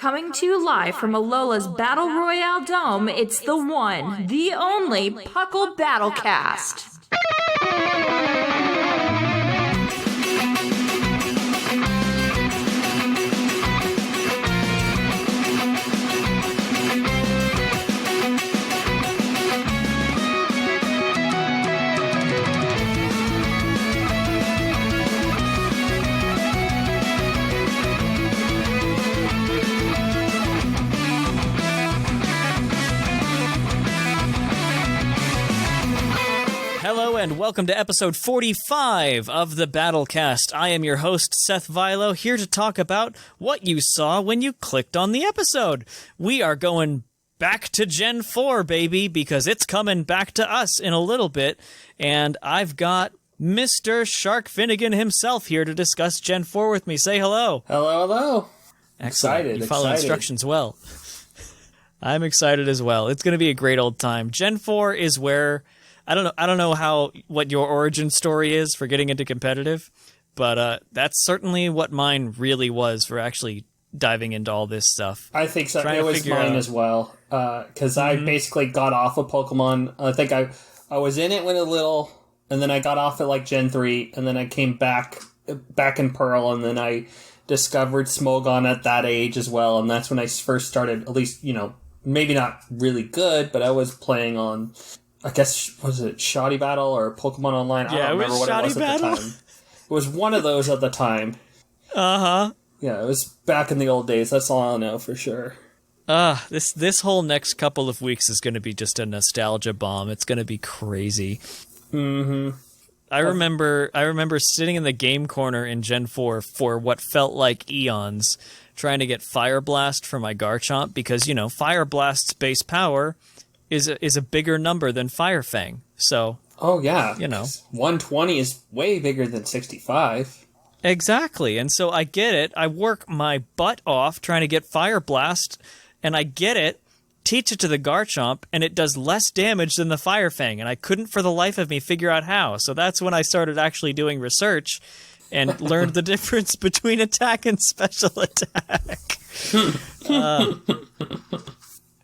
Coming to you live from Alola's Battle Royale Dome, it's the one, the only PUCL Battlecast. Hello and welcome to episode 45 of the Battlecast. I am your host, Seth Vilo, here to talk about what you saw when you clicked on the episode. We are going back to Gen 4, baby, because it's coming back to us in a little bit, and I've got Mr. Sharkfinnigan himself here to discuss Gen 4 with me. Say hello. Hello, hello. Excellent. You follow instructions well. I'm excited as well. It's going to be a great old time. Gen 4 is where... I don't know what your origin story is for getting into competitive, but that's certainly what mine really was for actually diving into all this stuff. I think so. It was mine as well, because I basically got off of Pokemon. I think I was in it when a little, and then I got off at like Gen 3, and then I came back in Pearl, and then I discovered Smogon at that age as well, and that's when I first started, at least, maybe not really good, but I was playing on... I guess, was it Shoddy Battle or Pokemon Online? I don't remember what it was at the time. It was one of those at the time. Uh-huh. Yeah, it was back in the old days. That's all I know for sure. This whole next couple of weeks is going to be just a nostalgia bomb. It's going to be crazy. Mm-hmm. I remember sitting in the game corner in Gen 4 for what felt like eons, trying to get Fire Blast for my Garchomp, because, Fire Blast's base power... is a bigger number than Fire Fang. So, oh yeah, 120 is way bigger than 65. Exactly. And so I get it. I work my butt off trying to get Fire Blast, and I get it, teach it to the Garchomp, and it does less damage than the Fire Fang, and I couldn't for the life of me figure out how. So that's when I started actually doing research and learned the difference between attack and special attack.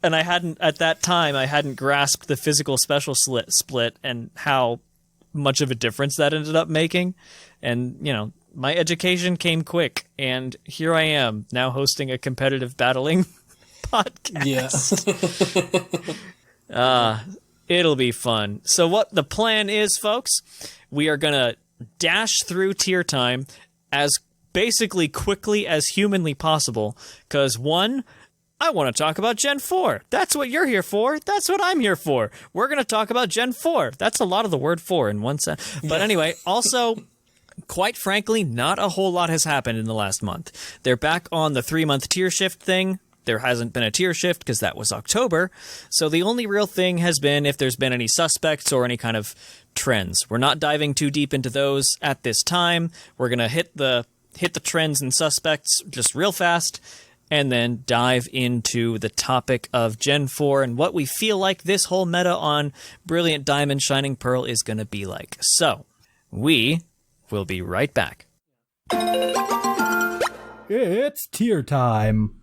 And at that time, I hadn't grasped the physical special split and how much of a difference that ended up making. And, my education came quick, and here I am, now hosting a competitive battling podcast. Yeah. It'll be fun. So what the plan is, folks, we are going to dash through tier time as basically quickly as humanly possible, because I want to talk about Gen 4. That's what you're here for. That's what I'm here for. We're going to talk about Gen 4. That's a lot of the word 4 in one sentence. But anyway, also, quite frankly, not a whole lot has happened in the last month. They're back on the 3-month tier shift thing. There hasn't been a tier shift because that was October. So the only real thing has been if there's been any suspects or any kind of trends. We're not diving too deep into those at this time. We're going to hit the trends and suspects just real fast, and then dive into the topic of Gen 4 and what we feel like this whole meta on Brilliant Diamond Shining Pearl is going to be like. So, we will be right back. It's tier time.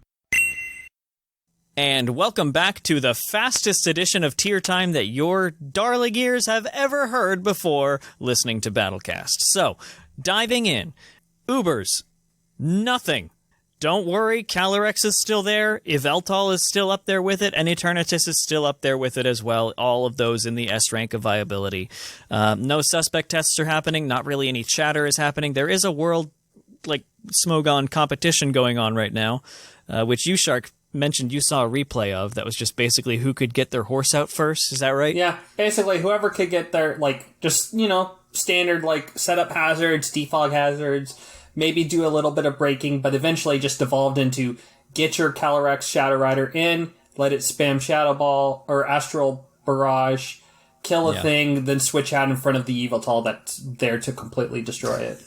And welcome back to the fastest edition of Tier Time that your darling ears have ever heard before listening to Battlecast. So, diving in. Ubers. Nothing. Don't worry, Calyrex is still there, Yveltal is still up there with it, and Eternatus is still up there with it as well, all of those in the S rank of Viability. No suspect tests are happening, not really any chatter is happening. There is a world, Smogon competition going on right now, which you, Shark, mentioned you saw a replay of, that was just basically who could get their horse out first, is that right? Yeah, basically whoever could get their, standard, setup hazards, defog hazards, maybe do a little bit of braking, but eventually just evolved into get your Calyrex Shadow Rider in, let it spam Shadow Ball or Astral Barrage, kill a thing, then switch out in front of the Yveltal that's there to completely destroy it.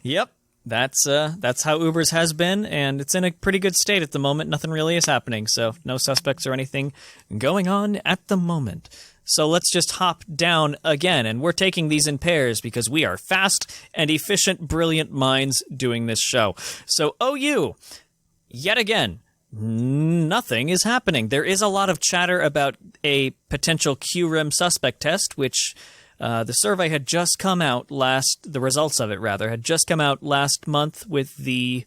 Yep, that's how Ubers has been, and it's in a pretty good state at the moment. Nothing really is happening, so no suspects or anything going on at the moment. So let's just hop down again, and we're taking these in pairs because we are fast and efficient, brilliant minds doing this show. So OU, yet again, nothing is happening. There is a lot of chatter about a potential QREM suspect test, which the survey had just come out the results of it, rather, had just come out last month with the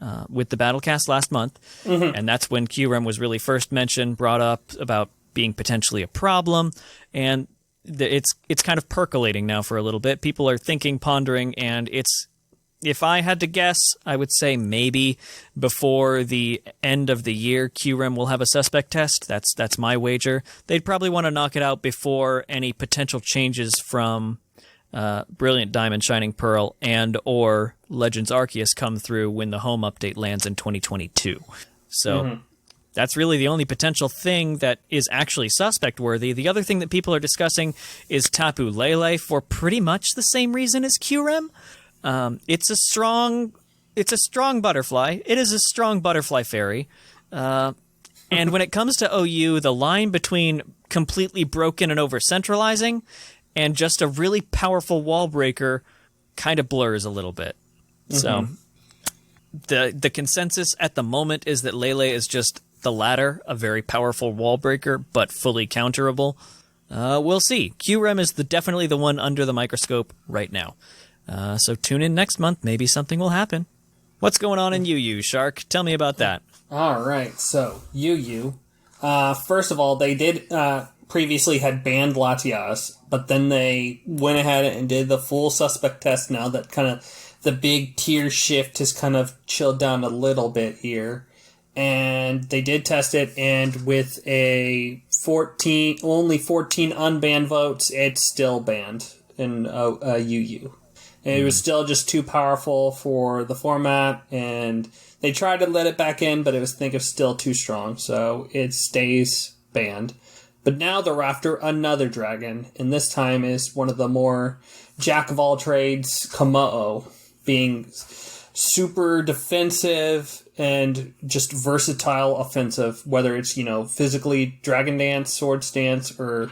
Battlecast last month. And that's when QREM was really first mentioned, brought up about being potentially a problem. And it's kind of percolating now for a little bit. People are thinking, pondering, and if I had to guess, I would say maybe before the end of the year, QREM will have a suspect test. That's my wager. They'd probably want to knock it out before any potential changes from Brilliant Diamond, Shining Pearl, and or Legends Arceus come through when the home update lands in 2022. So that's really the only potential thing that is actually suspect-worthy. The other thing that people are discussing is Tapu Lele for pretty much the same reason as QREM. It's a strong butterfly. It is a strong butterfly fairy. And when it comes to OU, the line between completely broken and over-centralizing and just a really powerful wall breaker kind of blurs a little bit. So the consensus at the moment is that Lele is just the latter, a very powerful wall breaker, but fully counterable. We'll see. QREM is definitely the one under the microscope right now. So tune in next month. Maybe something will happen. What's going on in UU, Shark? Tell me about that. All right. So UU. First of all, they did previously had banned Latias, but then they went ahead and did the full suspect test now that kind of the big tier shift has kind of chilled down a little bit here. And they did test it, and with only 14 unbanned votes, it's still banned in UU. And it was still just too powerful for the format, and they tried to let it back in, but it was still too strong, so it stays banned. But now they're after another dragon, and this time is one of the more jack-of-all-trades, Komodo, being super defensive and just versatile offensive, whether it's, physically Dragon Dance, Sword Stance, or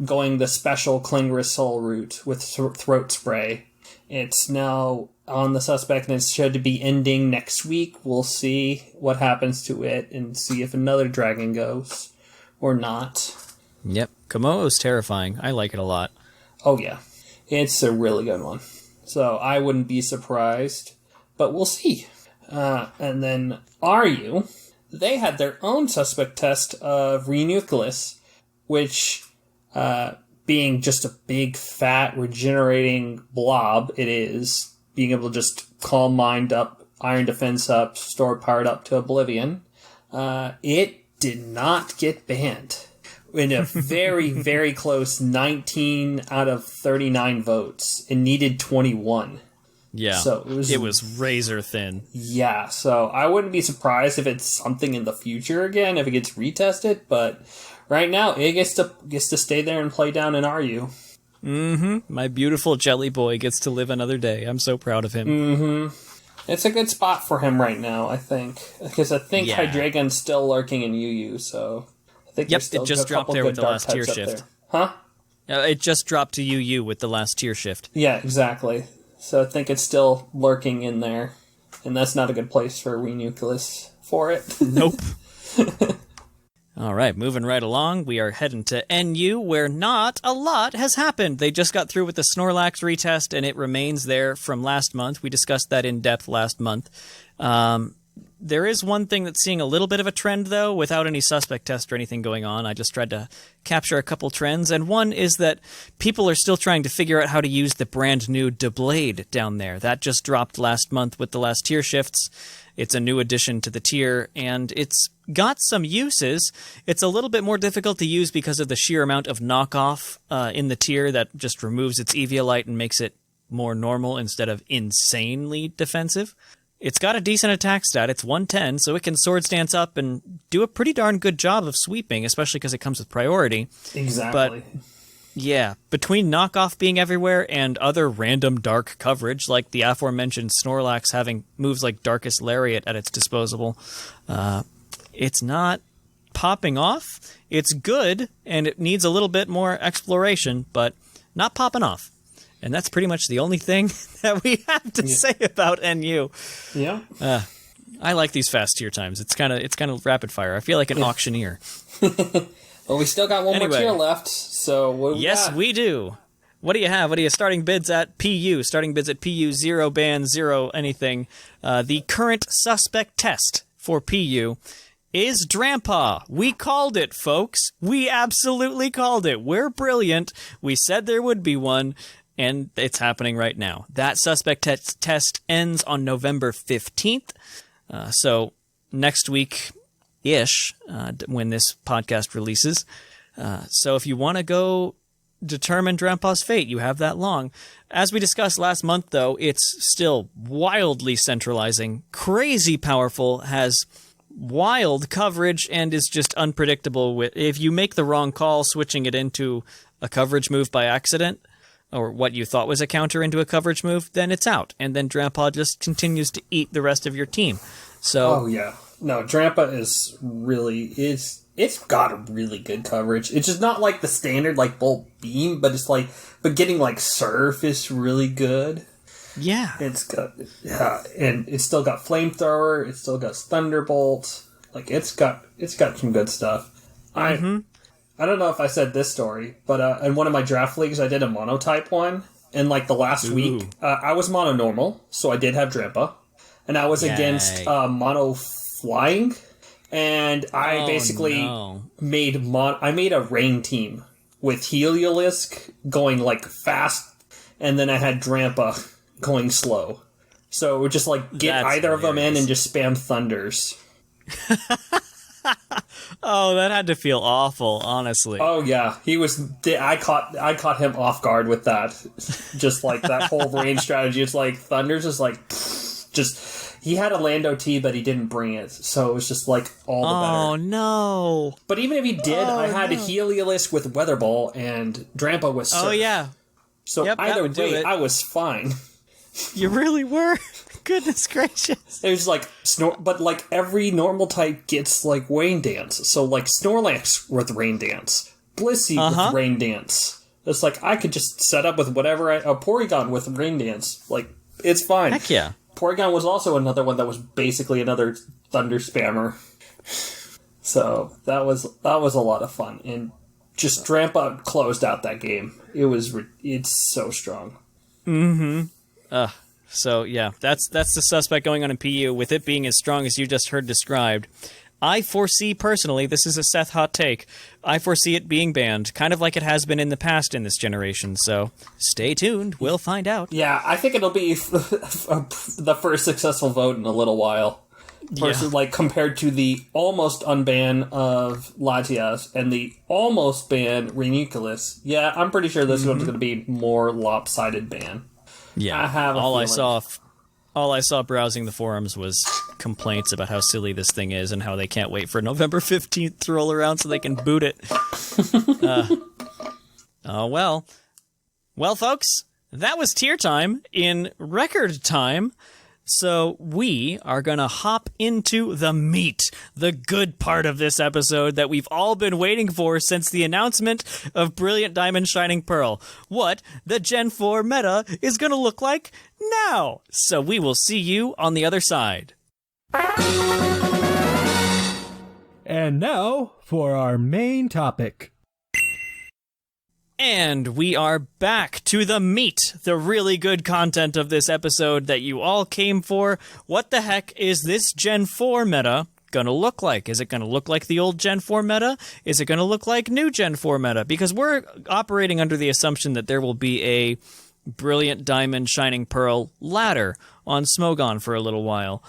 going the special Klingris Soul route with Throat Spray. It's now on the suspect, and it's should to be ending next week. We'll see what happens to it and see if another dragon goes or not. Yep, Komodo's terrifying. I like it a lot. Oh, yeah. It's a really good one. So I wouldn't be surprised, but we'll see. And then RU, they had their own suspect test of Renucleus, which, being just a big, fat, regenerating blob, it is, being able to just calm mind up, iron defense up, store powered up to oblivion, it did not get banned. In a very, very close 19 out of 39 votes. It needed 21. Yeah, so it was razor thin. Yeah, so I wouldn't be surprised if it's something in the future again, if it gets retested, but right now it gets to stay there and play down in RU. My beautiful jelly boy gets to live another day. I'm so proud of him. It's a good spot for him right now, I think. Because I think Hydreigon's still lurking in UU, so I think it just dropped there with the last tier shift. Huh? It just dropped to UU with the last tier shift. Yeah, exactly. So I think it's still lurking in there. And that's not a good place for Renucleus for it. Nope. All right, moving right along, we are heading to NU, where not a lot has happened. They just got through with the Snorlax retest, and it remains there from last month. We discussed that in depth last month. There is one thing that's seeing a little bit of a trend, though, without any suspect test or anything going on. I just tried to capture a couple trends, and one is that people are still trying to figure out how to use the brand new Deblade down there. That just dropped last month with the last tier shifts. It's a new addition to the tier, and it's got some uses. It's a little bit more difficult to use because of the sheer amount of knockoff in the tier that just removes its Eviolite and makes it more normal instead of insanely defensive. It's got a decent attack stat. It's 110, so it can Sword Stance up and do a pretty darn good job of sweeping, especially because it comes with priority. Exactly. But yeah, between knockoff being everywhere and other random dark coverage, like the aforementioned Snorlax having moves like Darkest Lariat at its disposal, it's not popping off. It's good, and it needs a little bit more exploration, but not popping off. And that's pretty much the only thing that we have to say about NU. Yeah. I like these fast tier times. It's kind of rapid fire. I feel like an auctioneer. Well, we still got one more tier left, so what do we got? We do. What do you have? What are you starting bids at PU? Starting bids at PU, 0 ban, 0 anything. The current suspect test for PU is Drampa. We called it, folks. We absolutely called it. We're brilliant. We said there would be one, and it's happening right now. That suspect test ends on November 15th. So next week-ish, when this podcast releases. So if you want to go determine Drampa's fate, you have that long. As we discussed last month, though, it's still wildly centralizing, crazy powerful, has wild coverage, and is just unpredictable. If you make the wrong call switching it into a coverage move by accident, or what you thought was a counter into a coverage move, then it's out. And then Drampa just continues to eat the rest of your team. So, oh, yeah. No, Drampa is really... It's got a really good coverage. It's just not like the standard, like, Bolt Beam, but it's like... But getting, like, Surf is really good. Yeah. It's got... Yeah, and it's still got Flamethrower. It's still got Thunderbolt. Like, it's got some good stuff. I don't know if I said this story, but in one of my draft leagues, I did a monotype one. And, like, the last week, I was mono normal, so I did have Drampa. And I was against mono flying. And I made a rain team with Heliolisk going, like, fast. And then I had Drampa going slow. So it would just, like, get either of them in and just spam Thunders. Oh, that had to feel awful, honestly. Oh yeah, he was. I caught him off guard with that. Just like that whole range strategy. It's like Thunder's is like just. He had a Lando T, but he didn't bring it, so it was just like all the better. Oh no! But even if he did, I had a Heliolisk with Weather Ball and Drampa with Surf. Oh yeah. So either way, I was fine. You really were. Goodness gracious. It was like, but like every normal type gets like Rain Dance. So like Snorlax with Rain Dance. Blissey with Rain Dance. It's like, I could just set up with whatever, a Porygon with Rain Dance. Like, it's fine. Heck yeah. Porygon was also another one that was basically another Thunder Spammer. So that was a lot of fun. And just Drampa closed out that game. It's so strong. So, yeah, that's the suspect going on in PU, with it being as strong as you just heard described. I foresee, personally, this is a Seth hot take, I foresee it being banned, kind of like it has been in the past in this generation, so stay tuned, we'll find out. Yeah, I think it'll be the first successful vote in a little while. Versus, like, compared to the almost unban of Latias and the almost banned Ranunculus. Yeah, I'm pretty sure this one's going to be more lopsided ban. Yeah, I have all I saw browsing the forums was complaints about how silly this thing is and how they can't wait for November 15th to roll around so they can boot it. Oh well. Well, folks, that was tier time in record time. So we are going to hop into the meat, the good part of this episode that we've all been waiting for since the announcement of Brilliant Diamond Shining Pearl. What the Gen 4 meta is going to look like now. So we will see you on the other side. And now for our main topic. And we are back to the meat, the really good content of this episode that you all came for. What the heck is this Gen 4 meta going to look like? Is it going to look like the old Gen 4 meta? Is it going to look like new Gen 4 meta? Because we're operating under the assumption that there will be a Brilliant Diamond Shining Pearl ladder on Smogon for a little while.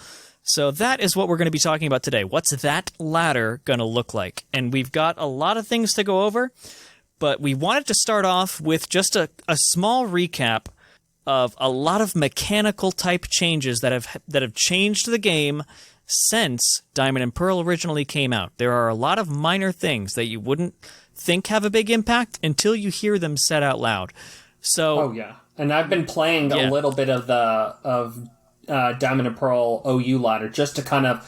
So that is what we're going to be talking about today. What's that ladder going to look like? And we've got a lot of things to go over. But we wanted to start off with just a small recap of a lot of mechanical type changes that have changed the game since Diamond and Pearl originally came out. There are a lot of minor things that you wouldn't think have a big impact until you hear them said out loud. So, oh yeah, and I've been playing a little bit of Diamond and Pearl OU ladder just to kind of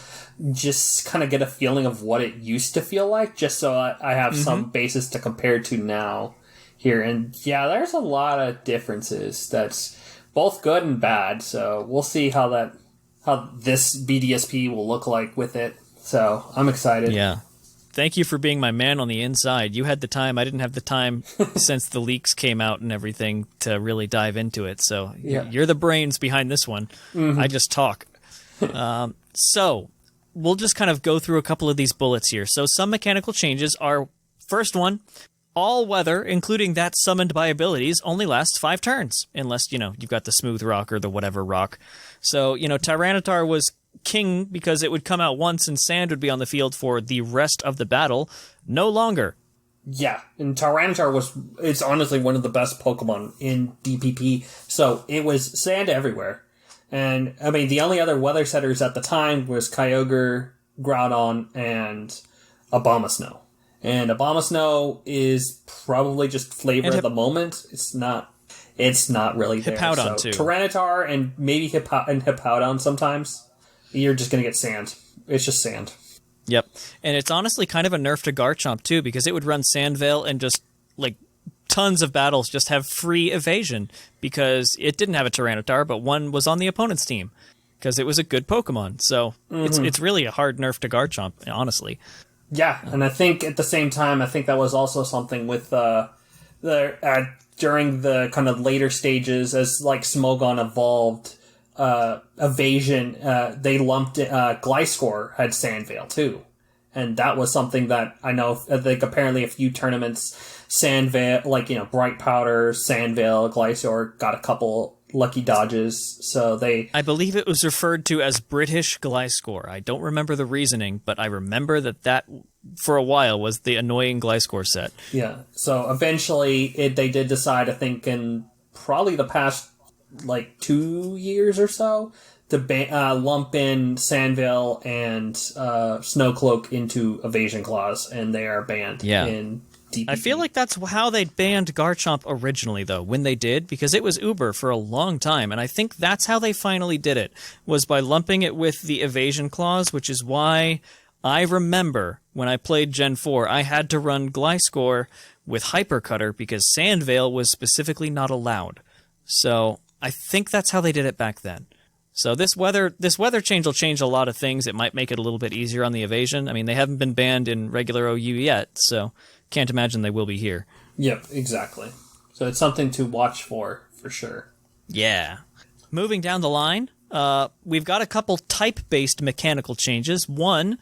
get a feeling of what it used to feel like, just so I have some basis to compare to now here. And yeah, there's a lot of differences that's both good and bad, so we'll see how this BDSP will look like with it. So I'm excited. Yeah. Thank you for being my man on the inside. You had the time. I didn't have the time since the leaks came out and everything to really dive into it. So you're the brains behind this one. Mm-hmm. I just talk. So we'll just kind of go through a couple of these bullets here. So some mechanical changes are, first one, all weather, including that summoned by abilities, only lasts 5 turns. Unless, you've got the smooth rock or the whatever rock. So, Tyranitar was king because it would come out once and sand would be on the field for the rest of the battle. No longer. Yeah, and Tyranitar it's honestly one of the best Pokemon in DPP, so it was sand everywhere. And, I mean, the only other weather setters at the time was Kyogre, Groudon, and Abomasnow. And Abomasnow is probably just flavor of the moment. It's not really there. Hippowdon, too. Tyranitar and maybe Hippowdon sometimes. You're just going to get sand. It's just sand. Yep. And it's honestly kind of a nerf to Garchomp, too, because it would run Sand Veil and just, tons of battles just have free evasion because it didn't have a Tyranitar, but one was on the opponent's team because it was a good Pokemon. So it's really a hard nerf to Garchomp, honestly. Yeah, and I think at the same time, I think that was also something with during the kind of later stages as, Smogon evolved, evasion, they lumped Gliscor had Sand Veil too, and that was something that I know. I think apparently a few tournaments, Sand Veil, Bright Powder, Sand Veil, Gliscor got a couple lucky dodges. So I believe it was referred to as British Gliscor. I don't remember the reasoning, but I remember that for a while was the annoying Gliscor set. Yeah. So eventually, they did decide, I think, in probably the past 2 years or so, to lump in Sandvale and Snowcloak into Evasion Claws, and they are banned in DPP. I feel like that's how they banned Garchomp originally, though, when they did, because it was Uber for a long time, and I think that's how they finally did it, was by lumping it with the Evasion Claws, which is why I remember when I played Gen 4, I had to run Gliscor with Hyper Cutter because Sandvale was specifically not allowed. So I think that's how they did it back then. So this weather change will change a lot of things. It might make it a little bit easier on the evasion. I mean, they haven't been banned in regular OU yet, so can't imagine they will be here. Yep, exactly. So it's something to watch for sure. Yeah. Moving down the line, we've got a couple type-based mechanical changes. One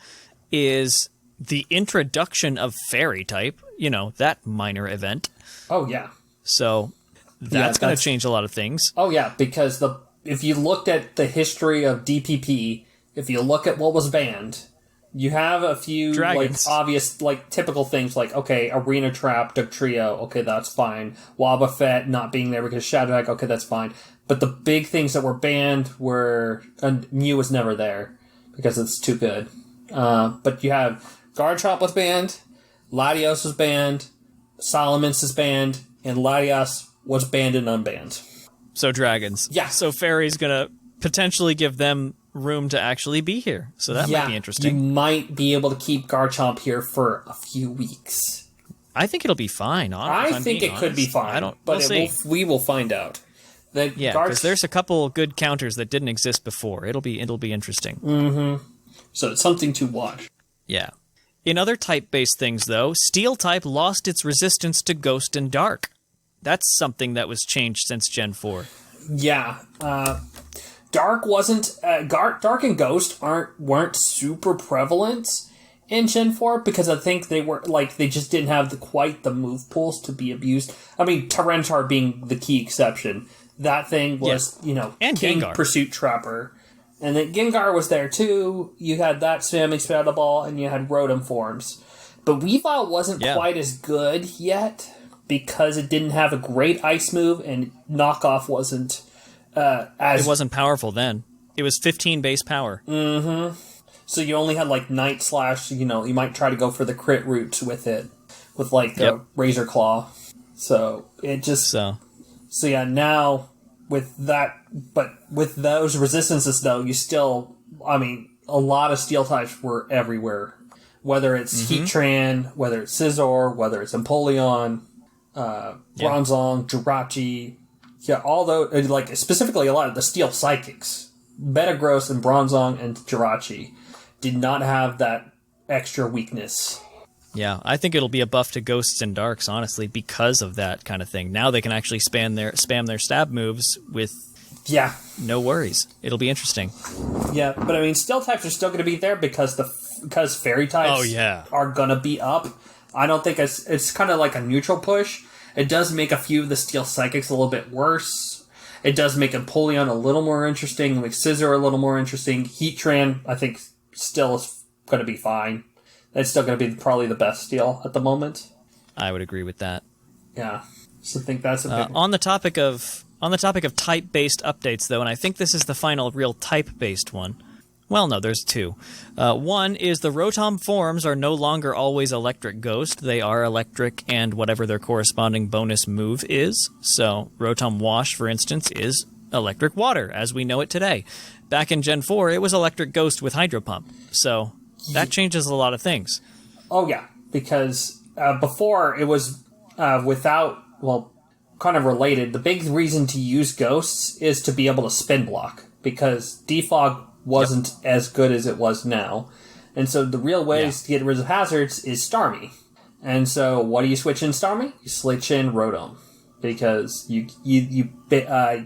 is the introduction of Fairy type, that minor event. Oh, yeah. So that's going to change a lot of things. Oh, yeah, because if you looked at the history of DPP, if you look at what was banned, you have a few obvious, typical things okay, Arena Trap, Dugtrio, okay, that's fine. Wobbuffet not being there because Shadowheck, okay, that's fine. But the big things that were banned were, and Mew was never there because it's too good. But you have Garchomp was banned, Latios was banned, Salamence is banned, and Latias was banned and unbanned. So dragons. Yeah. So Fairy's going to potentially give them room to actually be here. So that might be interesting. You might be able to keep Garchomp here for a few weeks. I think it'll be fine. I think it could be fine. We will find out. Because there's a couple good counters that didn't exist before. It'll be interesting. Mm-hmm. So it's something to watch. Yeah. In other type-based things, though, Steel type lost its resistance to Ghost and Dark. That's something that was changed since Gen 4. Yeah. Dark wasn't... Dark and Ghost weren't super prevalent in Gen 4 because I think they were... they just didn't have quite the move pools to be abused. I mean, Tyranitar being the key exception. That thing was, and King Gengar. Pursuit Trapper. And then Gengar was there too. You had that Spamming Shadow Ball, and you had Rotom forms. But Weavile wasn't quite as good yet because it didn't have a great ice move, and Knockoff wasn't as... It wasn't powerful then. It was 15 base power. Mm-hmm. So you only had, Night Slash, you might try to go for the crit routes with it, with, Razor Claw. So, it just... So yeah, now with that, but with those resistances though, you still, a lot of steel types were everywhere. Whether it's Heatran, whether it's Scizor, whether it's Empoleon, Bronzong, Jirachi, all those, specifically a lot of the steel psychics Metagross and Bronzong and Jirachi did not have that extra weakness. Yeah, I think it'll be a buff to Ghosts and Darks, honestly, because of that kind of thing. Now they can actually spam their stab moves with no worries. It'll be interesting. Yeah, but I mean, Steel types are still going to be there because Fairy types are going to be up. I don't think it's kind of like a neutral push. It does make a few of the Steel Psychics a little bit worse. It does make Empoleon a little more interesting, make Scizor a little more interesting. Heatran, I think, still is going to be fine. It's still going to be probably the best Steel at the moment. I would agree with that. Yeah, so I think that's a big on the topic of type-based updates, though, and I think this is the final real type-based one. Well, no, there's two. One is the Rotom forms are no longer always Electric Ghost. They are Electric and whatever their corresponding bonus move is. So Rotom Wash, for instance, is Electric Water, as we know it today. Back in Gen 4, it was Electric Ghost with Hydro Pump. So that changes a lot of things. Oh, yeah, because before it was kind of related. The big reason to use Ghosts is to be able to spin block, because Defog wasn't as good as it was now. And so the real ways to get rid of hazards is Starmie. And so what do you switch in Starmie? You switch in Rotom, because you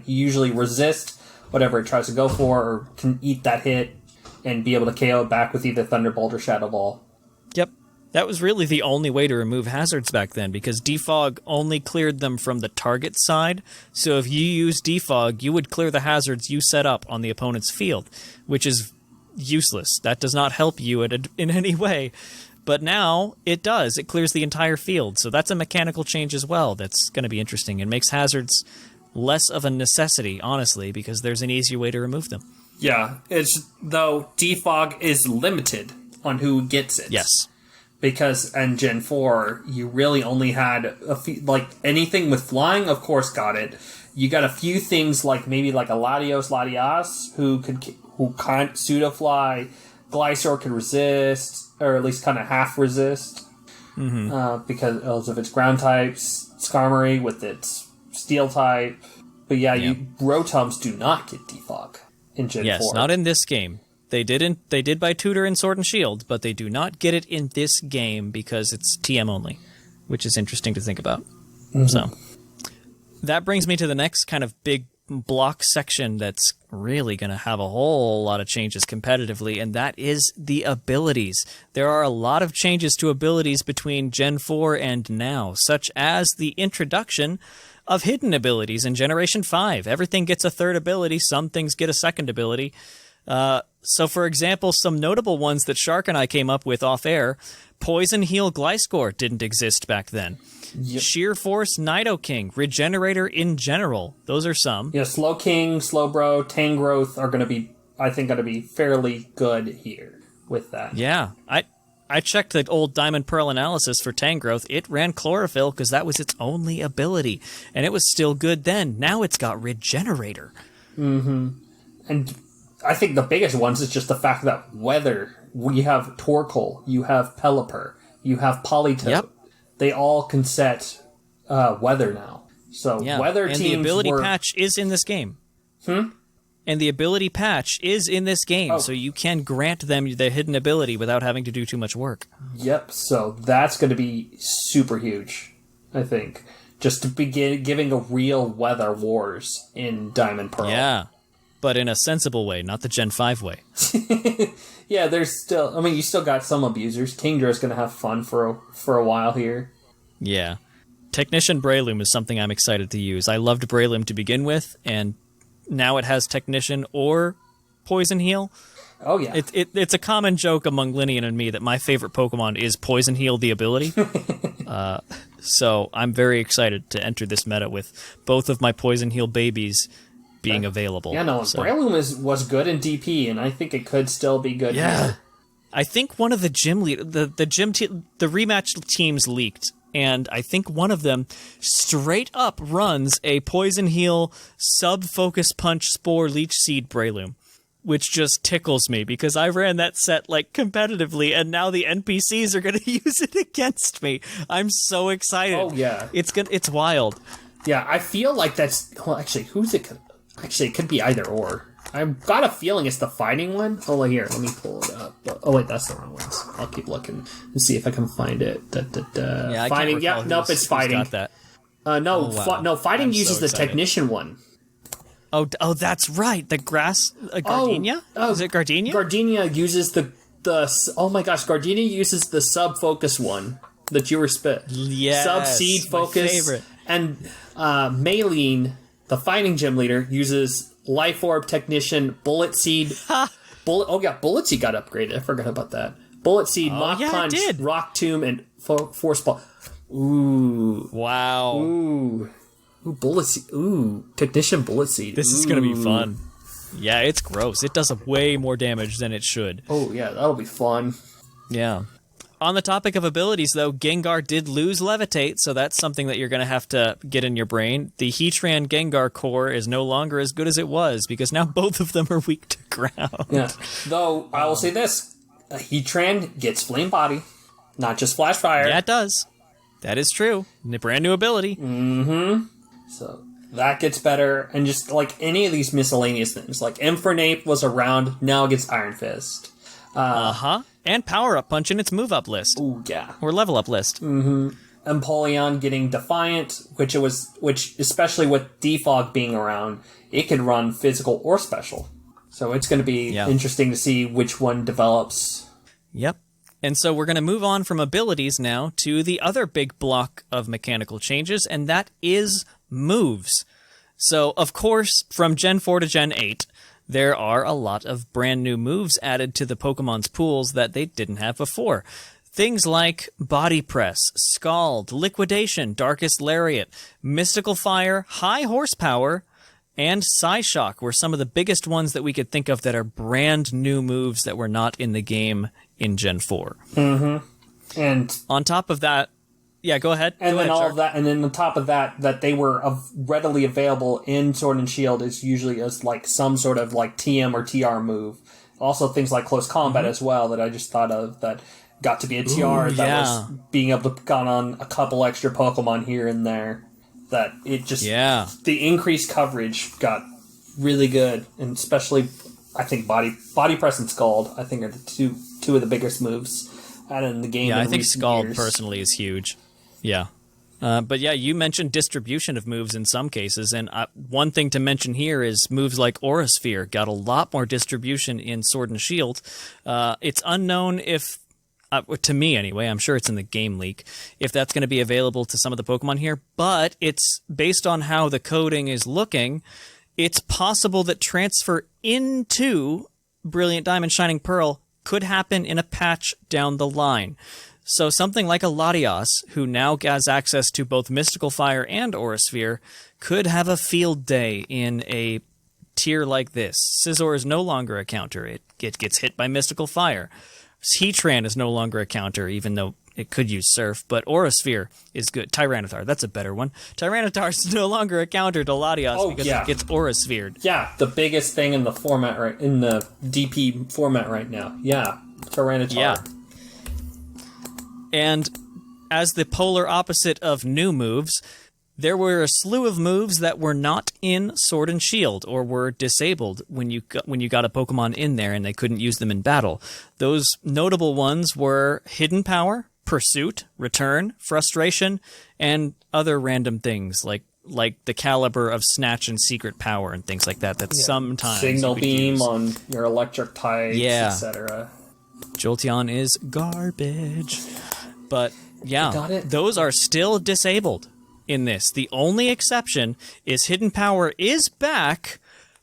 usually resist whatever it tries to go for, or can eat that hit and be able to KO it back with either Thunderbolt or Shadow Ball. Yep. That was really the only way to remove hazards back then, because Defog only cleared them from the target side. So if you use Defog, you would clear the hazards you set up on the opponent's field, which is useless. That does not help you in any way. But now it does. It clears the entire field. So that's a mechanical change as well that's going to be interesting. It makes hazards less of a necessity, honestly, because there's an easier way to remove them. Yeah, though Defog is limited on who gets it. Yes. Because in Gen 4, you really only had a few, like anything with flying, of course, got it. You got a few things like maybe like a Latias who can't pseudo fly. Glysaur could resist, or at least kind of half resist, because of its ground types. Skarmory with its steel type. But Rotoms do not get defog in Gen 4. Yes, not in this game. They did by Tutor in Sword and Shield, but they do not get it in this game because it's TM only, which is interesting to think about. Mm-hmm. So that brings me to the next kind of big block section that's really going to have a whole lot of changes competitively, and that is the abilities. There are a lot of changes to abilities between Gen 4 and now, such as the introduction of hidden abilities in Generation 5. Everything gets a third ability, some things get a second ability. So, for example, some notable ones that Shark and I came up with off-air, Poison Heal Gliscor didn't exist back then. Yep. Sheer Force Nidoking, Regenerator in general, those are some. Yeah, Slowking, Slowbro, Tangrowth are going to be, I think, going to be fairly good here with that. Yeah, I checked the old Diamond Pearl analysis for Tangrowth. It ran Chlorophyll because that was its only ability, and it was still good then. Now it's got Regenerator. Mm-hmm. And I think the biggest ones is just the fact that weather, we have Torkoal, you have Pelipper, you have Politoed. Yep. They all can set weather now. So weather teams and the ability patch is in this game. And the ability patch is in this game, so you can grant them their hidden ability without having to do too much work. Yep, so that's going to be super huge, I think. Just to begin giving a real weather wars in Diamond Pearl. Yeah. But in a sensible way, not the Gen 5 way. Yeah, there's still... I mean, you still got some abusers. Kingdra's going to have fun for a while here. Yeah. Technician Breloom is something I'm excited to use. I loved Breloom to begin with, and now it has Technician or Poison Heal. Oh, yeah. It's a common joke among Linian and me that my favorite Pokemon is Poison Heal the ability. So I'm very excited to enter this meta with both of my Poison Heal babies being available. Yeah, no, Breloom was good in DP, and I think it could still be good here. I think one of the gym the rematch teams leaked, and I think one of them straight up runs a Poison Heal sub-Focus Punch Spore Leech Seed Breloom, which just tickles me because I ran that set like competitively, and now the NPCs are going to use it against me. I'm so excited. Oh yeah, it's wild. Yeah, I feel like that's actually who's it. Actually, it could be either or. I've got a feeling it's the fighting one. Oh, here, let me pull it up. Oh, wait, that's the wrong ones. I'll keep looking and see if I can find it. Yeah, fighting. Yeah, nope, it's fighting. Got that. No, fighting I'm uses so the excited. technician one. Oh, that's right. The grass gardenia. Is it gardenia? Gardenia uses the. Oh my gosh, Gardenia uses the sub focus one that you were Yes, sub seed focus. my favorite. And Maylene, the fighting gym leader, uses Life Orb Technician, Bullet Seed. Bullet Seed got upgraded. I forgot about that. Bullet Seed, Mach Punch, it did. Rock Tomb, and Force Ball. Ooh. Wow. Ooh, Bullet Seed. Ooh, Technician Bullet Seed. This is gonna be fun. Yeah, it's gross. It does way more damage than it should. Oh yeah, that'll be fun. Yeah. On the topic of abilities, though, Gengar did lose Levitate, so that's something that you're going to have to get in your brain. The Heatran Gengar core is no longer as good as it was, because now both of them are weak to ground. Yeah. Though, I will say this. A Heatran gets Flame Body, not just Flash Fire. Yeah, it does. That is true. A brand new ability. So, that gets better. And just, like, any of these miscellaneous things. Like, Infernape was around, now it gets Iron Fist. And power-up punch in its move-up list. Ooh, yeah. Or level-up list. Empoleon getting Defiant, which especially with Defog being around, it can run physical or special. So it's going to be interesting to see which one develops. Yep. And so we're going to move on from abilities now to the other big block of mechanical changes, and that is moves. So, of course, from Gen 4 to Gen 8, there are a lot of brand new moves added to the Pokemon's pools that they didn't have before. Things like Body Press, Scald, Liquidation, Darkest Lariat, Mystical Fire, High Horsepower, and Psyshock were some of the biggest ones that we could think of that are brand new moves that were not in the game in Gen 4. And on top of that, yeah, go ahead. And go then ahead, all Shark. of that, and then on top of that, that they were readily available in Sword and Shield is usually as like some sort of like TM or TR move. Also, things like Close Combat as well that I just thought of that got to be a TR that was being able to got on a couple extra Pokemon here and there. That it just the increased coverage got really good, and especially I think Body Press and Scald I think are the two of the biggest moves added in the game. Yeah, in I think recent Scald years. personally is huge. Yeah. But yeah, you mentioned distribution of moves in some cases, and one thing to mention here is moves like Aura Sphere got a lot more distribution in Sword and Shield. It's unknown if, to me anyway, I'm sure it's in the game leak, if that's going to be available to some of the Pokemon here, but it's based on how the coding is looking, it's possible that transfer into Brilliant Diamond Shining Pearl could happen in a patch down the line. So something like a Latias, who now has access to both Mystical Fire and Aura Sphere, could have a field day in a tier like this. Scizor is no longer a counter. It gets hit by Mystical Fire. Heatran is no longer a counter, even though it could use Surf, but Aura Sphere is good. Tyranitar, that's a better one. Tyranitar is no longer a counter to Latias because it gets Aura Sphered. Yeah, the biggest thing in the format in the DP format right now. Yeah, Tyranitar. Yeah. And as the polar opposite of new moves, there were a slew of moves that were not in Sword and Shield or were disabled when you got a Pokemon in there and they couldn't use them in battle. Those notable ones were Hidden Power, Pursuit, Return, Frustration, and other random things like the caliber of Snatch and Secret Power and things like that sometimes Signal you could Beam use. on your electric types, etc. Jolteon is garbage. But yeah, it. those are still disabled in this. The only exception is Hidden Power is back,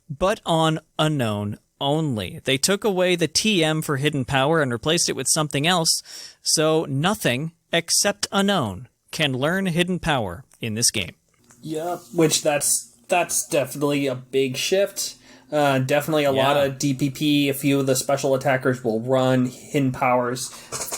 but on Unknown only. They took away the TM for Hidden Power and replaced it with something else, so nothing except Unknown can learn Hidden Power in this game. Yeah, which that's definitely a big shift. Definitely a lot of DPP. A few of the special attackers will run Hidden Powers.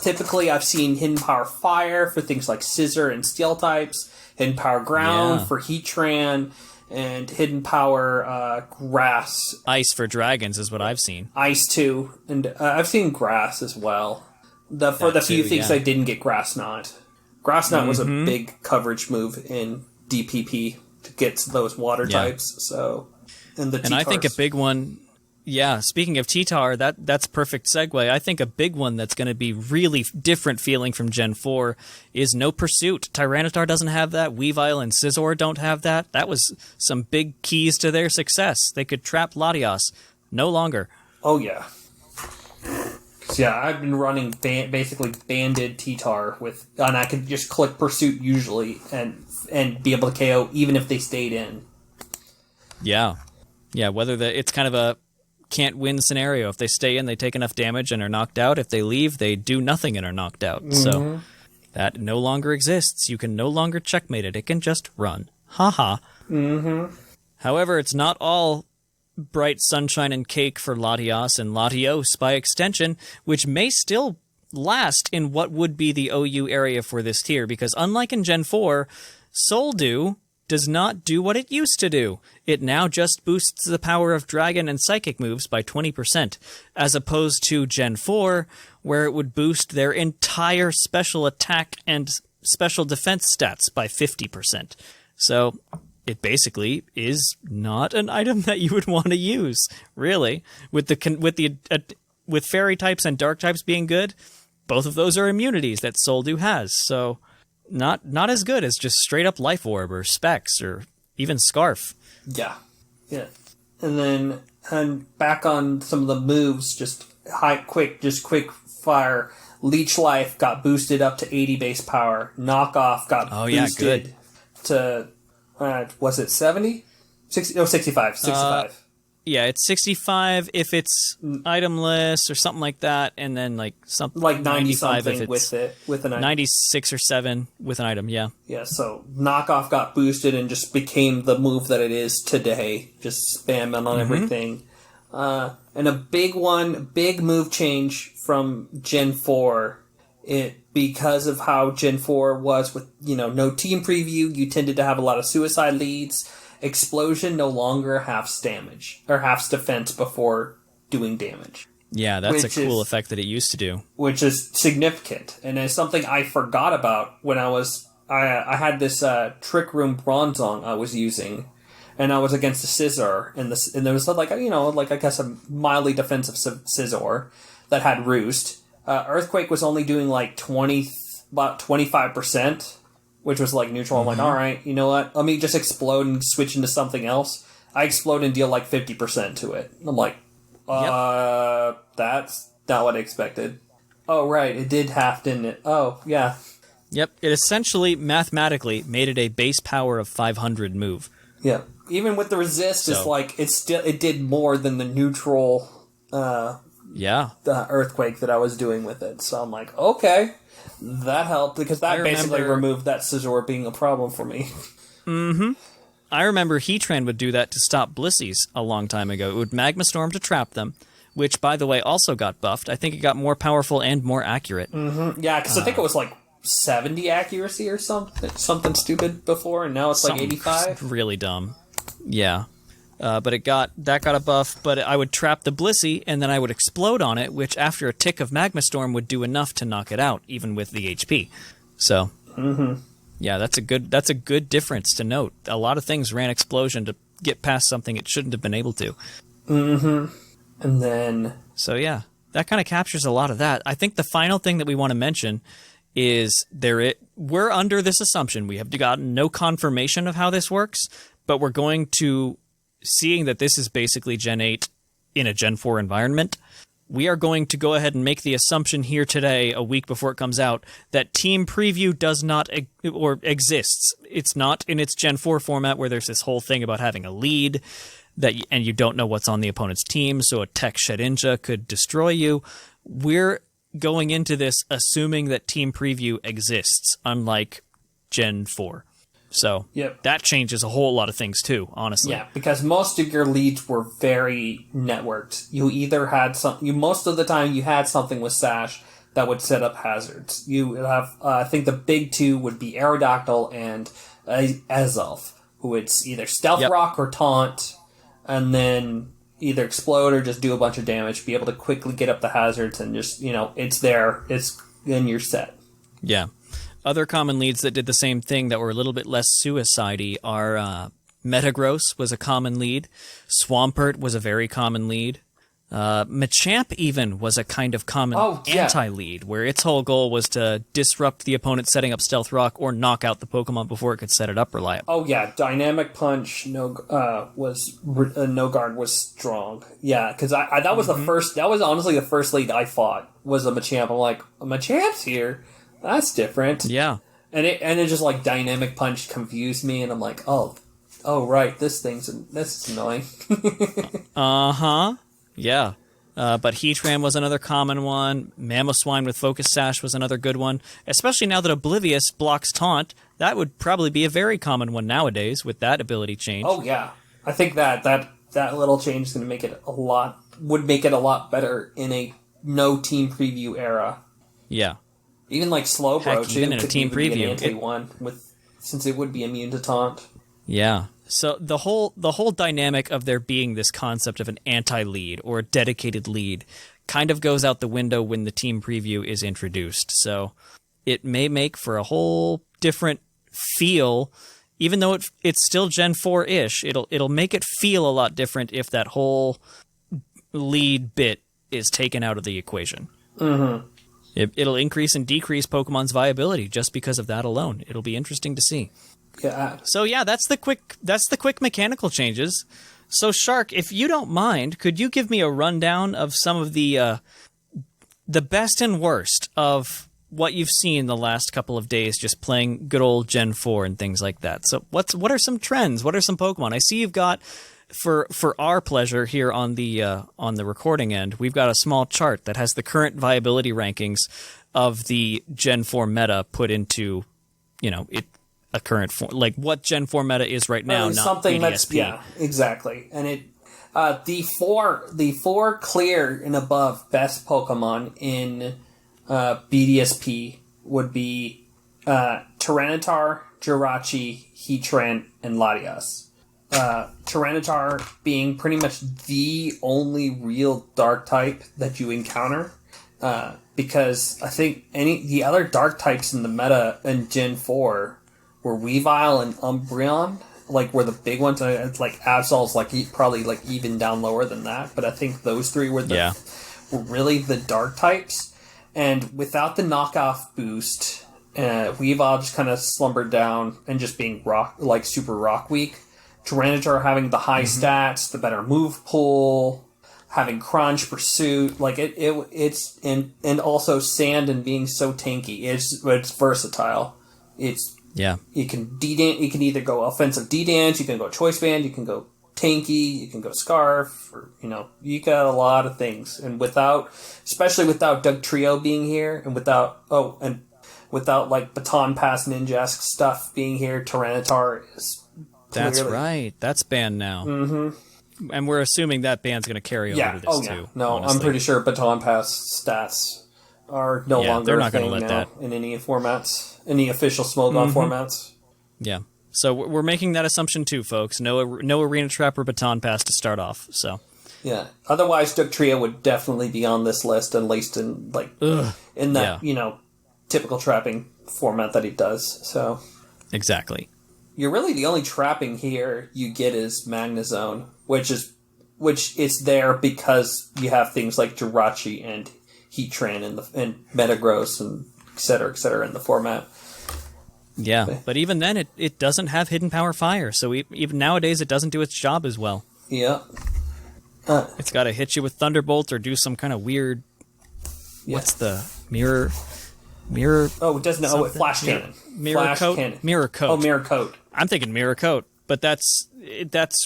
Typically, I've seen Hidden Power Fire for things like Scissor and Steel types, Hidden Power Ground for Heatran, and Hidden Power Grass. Ice for dragons is what I've seen. Ice too, and I've seen Grass as well. For the few things I didn't get Grass Knot. Grass Knot was a big coverage move in DPP to get those water types. So. And I think a big one Yeah, speaking of T-Tar, that's perfect segue. I think a big one that's going to be really different feeling from Gen 4 is No Pursuit. Tyranitar doesn't have that. Weavile and Scizor don't have that. That was some big keys to their success. They could trap Latios. No longer. Oh, yeah. So, yeah, I've been running basically banded T-Tar and I could just click Pursuit usually and be able to KO even if they stayed in. Yeah. Yeah, it's kind of a can't win scenario. If they stay in, they take enough damage and are knocked out. If they leave, they do nothing and are knocked out. Mm-hmm. So that no longer exists. You can no longer checkmate it. It can just run. Haha. Mm-hmm. However, it's not all bright sunshine and cake for Latios and Latios by extension, which may still last in what would be the OU area for this tier, because unlike in Gen 4, Soldew does not do what it used to do. It now just boosts the power of Dragon and Psychic moves by 20%, as opposed to Gen 4, where it would boost their entire special attack and special defense stats by 50%. So it basically is not an item that you would want to use, really. With fairy types and dark types being good, both of those are immunities that Soldew has, so not as good as just straight up Life Orb or Specs or even Scarf. Yeah. And then back on some of the moves, just quick fire. Leech Life got boosted up to 80 base power. Knockoff got boosted to was it 70? 60, no, 65. 65. Yeah, it's 65 if it's itemless or something like that, and then like something like 90 something if it's with an item. 96 or 7 with an item, yeah. Yeah, so Knockoff got boosted and just became the move that it is today. Just spamming on everything. And a big move change from Gen 4. Because of how Gen 4 was with, no team preview, you tended to have a lot of suicide leads. Explosion no longer halves damage, or halves defense before doing damage. Yeah, that's a cool effect that it used to do. Which is significant, and it's something I forgot about when I had this Trick Room Bronzong I was using, and I was against a Scizor, and there was I guess a mildly defensive Scizor that had Roost. Earthquake was only doing like about 25%. Which was like neutral. I'm like, all right, you know what? Let me just explode and switch into something else. I explode and deal like 50% to it. I'm like, that's not what I expected. Oh, right, it did half, didn't it? Oh, yeah. Yep, it essentially, mathematically, made it a base power of 500 move. Yeah. Even with the resist, it's like, it did more than the neutral the Earthquake that I was doing with it. So I'm like, okay. That helped, because that basically removed that Scizor being a problem for me. Mm-hmm. I remember Heatran would do that to stop Blissies a long time ago. It would Magma Storm to trap them, which, by the way, also got buffed. I think it got more powerful and more accurate. Mm-hmm. Yeah, because I think it was like 70 accuracy or something stupid before, and now it's like 85. Really dumb. Yeah. But that got a buff, but I would trap the Blissey, and then I would explode on it, which after a tick of Magma Storm would do enough to knock it out, even with the HP. So, yeah, that's a good difference to note. A lot of things ran Explosion to get past something it shouldn't have been able to. Mm-hmm. And then... So, yeah, that kind of captures a lot of that. I think the final thing that we want to mention is we're under this assumption. We have gotten no confirmation of how this works, but we're going to... Seeing that this is basically Gen 8 in a Gen 4 environment, we are going to go ahead and make the assumption here today, a week before it comes out, that Team Preview does not or exists. It's not in its Gen 4 format where there's this whole thing about having a lead and you don't know what's on the opponent's team, so a Tech Shedinja could destroy you. We're going into this assuming that Team Preview exists, unlike Gen 4. So that changes a whole lot of things too, honestly. Yeah, because most of your leads were very networked. You either had most of the time you had something with Sash that would set up hazards. You would have, I think the big two would be Aerodactyl and Azelf, who would either Stealth Rock or Taunt, and then either explode or just do a bunch of damage, be able to quickly get up the hazards, and just, it's there, then you're set. Yeah. Other common leads that did the same thing that were a little bit less suicide-y are Metagross was a common lead. Swampert was a very common lead. Machamp even was a kind of common anti-lead, where its whole goal was to disrupt the opponent setting up Stealth Rock or knock out the Pokemon before it could set it up reliably. Oh yeah, Dynamic Punch no guard was strong. Yeah, because that was the first. That was honestly the first lead I fought was a Machamp. I'm like, Machamp's here. That's different. Yeah, and it just like Dynamic Punch confused me, and I'm like, oh right, this is annoying. Yeah. But Heatran was another common one. Mamoswine with Focus Sash was another good one. Especially now that Oblivious blocks Taunt, that would probably be a very common one nowadays with that ability change. Oh yeah, I think that little change is going to make it a lot better in a no team preview era. Yeah. Even like Slowbro too, even in a team preview, be an anti-one since it would be immune to Taunt. Yeah. So the whole dynamic of there being this concept of an anti-lead or a dedicated lead kind of goes out the window when the team preview is introduced. So it may make for a whole different feel, even though it's still Gen 4-ish. It'll make it feel a lot different if that whole lead bit is taken out of the equation. Mm-hmm. It'll increase and decrease Pokemon's viability just because of that alone. It'll be interesting to see. Yeah. So yeah, that's the quick mechanical changes. So Shark, if you don't mind, could you give me a rundown of some of the best and worst of what you've seen the last couple of days just playing good old Gen 4 and things like that? So what are some trends? What are some Pokemon? I see you've got for our pleasure here on the recording end, we've got a small chart that has the current viability rankings of the Gen 4 meta put into, a current form, like what Gen 4 meta is right now, not something BDSP. Exactly. And it the four clear and above best Pokemon in BDSP would be Tyranitar, Jirachi, Heatran, and Latias. Tyranitar being pretty much the only real dark type that you encounter, because I think the other dark types in the meta in Gen 4 were Weavile and Umbreon, were the big ones. Absol's probably even down lower than that, but I think those three were were really the dark types. And without the knockoff boost, Weavile just kind of slumbered down and just being super rock weak. Tyranitar having the high stats, the better move pool, having Crunch, Pursuit, it's and also Sand and being so tanky. It's versatile. You can either go offensive D-Dance, you can go Choice Band, you can go tanky, you can go Scarf, or, you got a lot of things. And especially without Doug Trio being here, and without Baton Pass Ninjask stuff being here, Tyranitar is clearly... That's right. That's banned now. Mm-hmm. And we're assuming that ban's going to carry over to this too. No, honestly. I'm pretty sure Baton Pass stats are no longer they're not going to let that in any formats, any official Smogon formats. Yeah. So we're making that assumption too, folks. No Arena Trap or Baton Pass to start off. So yeah. Otherwise, Dugtrio would definitely be on this list, at least in that typical trapping format that he does. So exactly. You're really the only trapping here you get is Magnezone, which is there because you have things like Jirachi and Heatran and Metagross and et cetera in the format. Yeah, but even then, it doesn't have Hidden Power Fire, so even nowadays it doesn't do its job as well. Yeah. It's got to hit you with Thunderbolt or do some kind of weird... What's the... Mirror... Oh, it doesn't know. Oh, Flash Cannon. Mirror Coat? Mirror Coat. Oh, Mirror Coat. I'm thinking Mirror Coat, but that's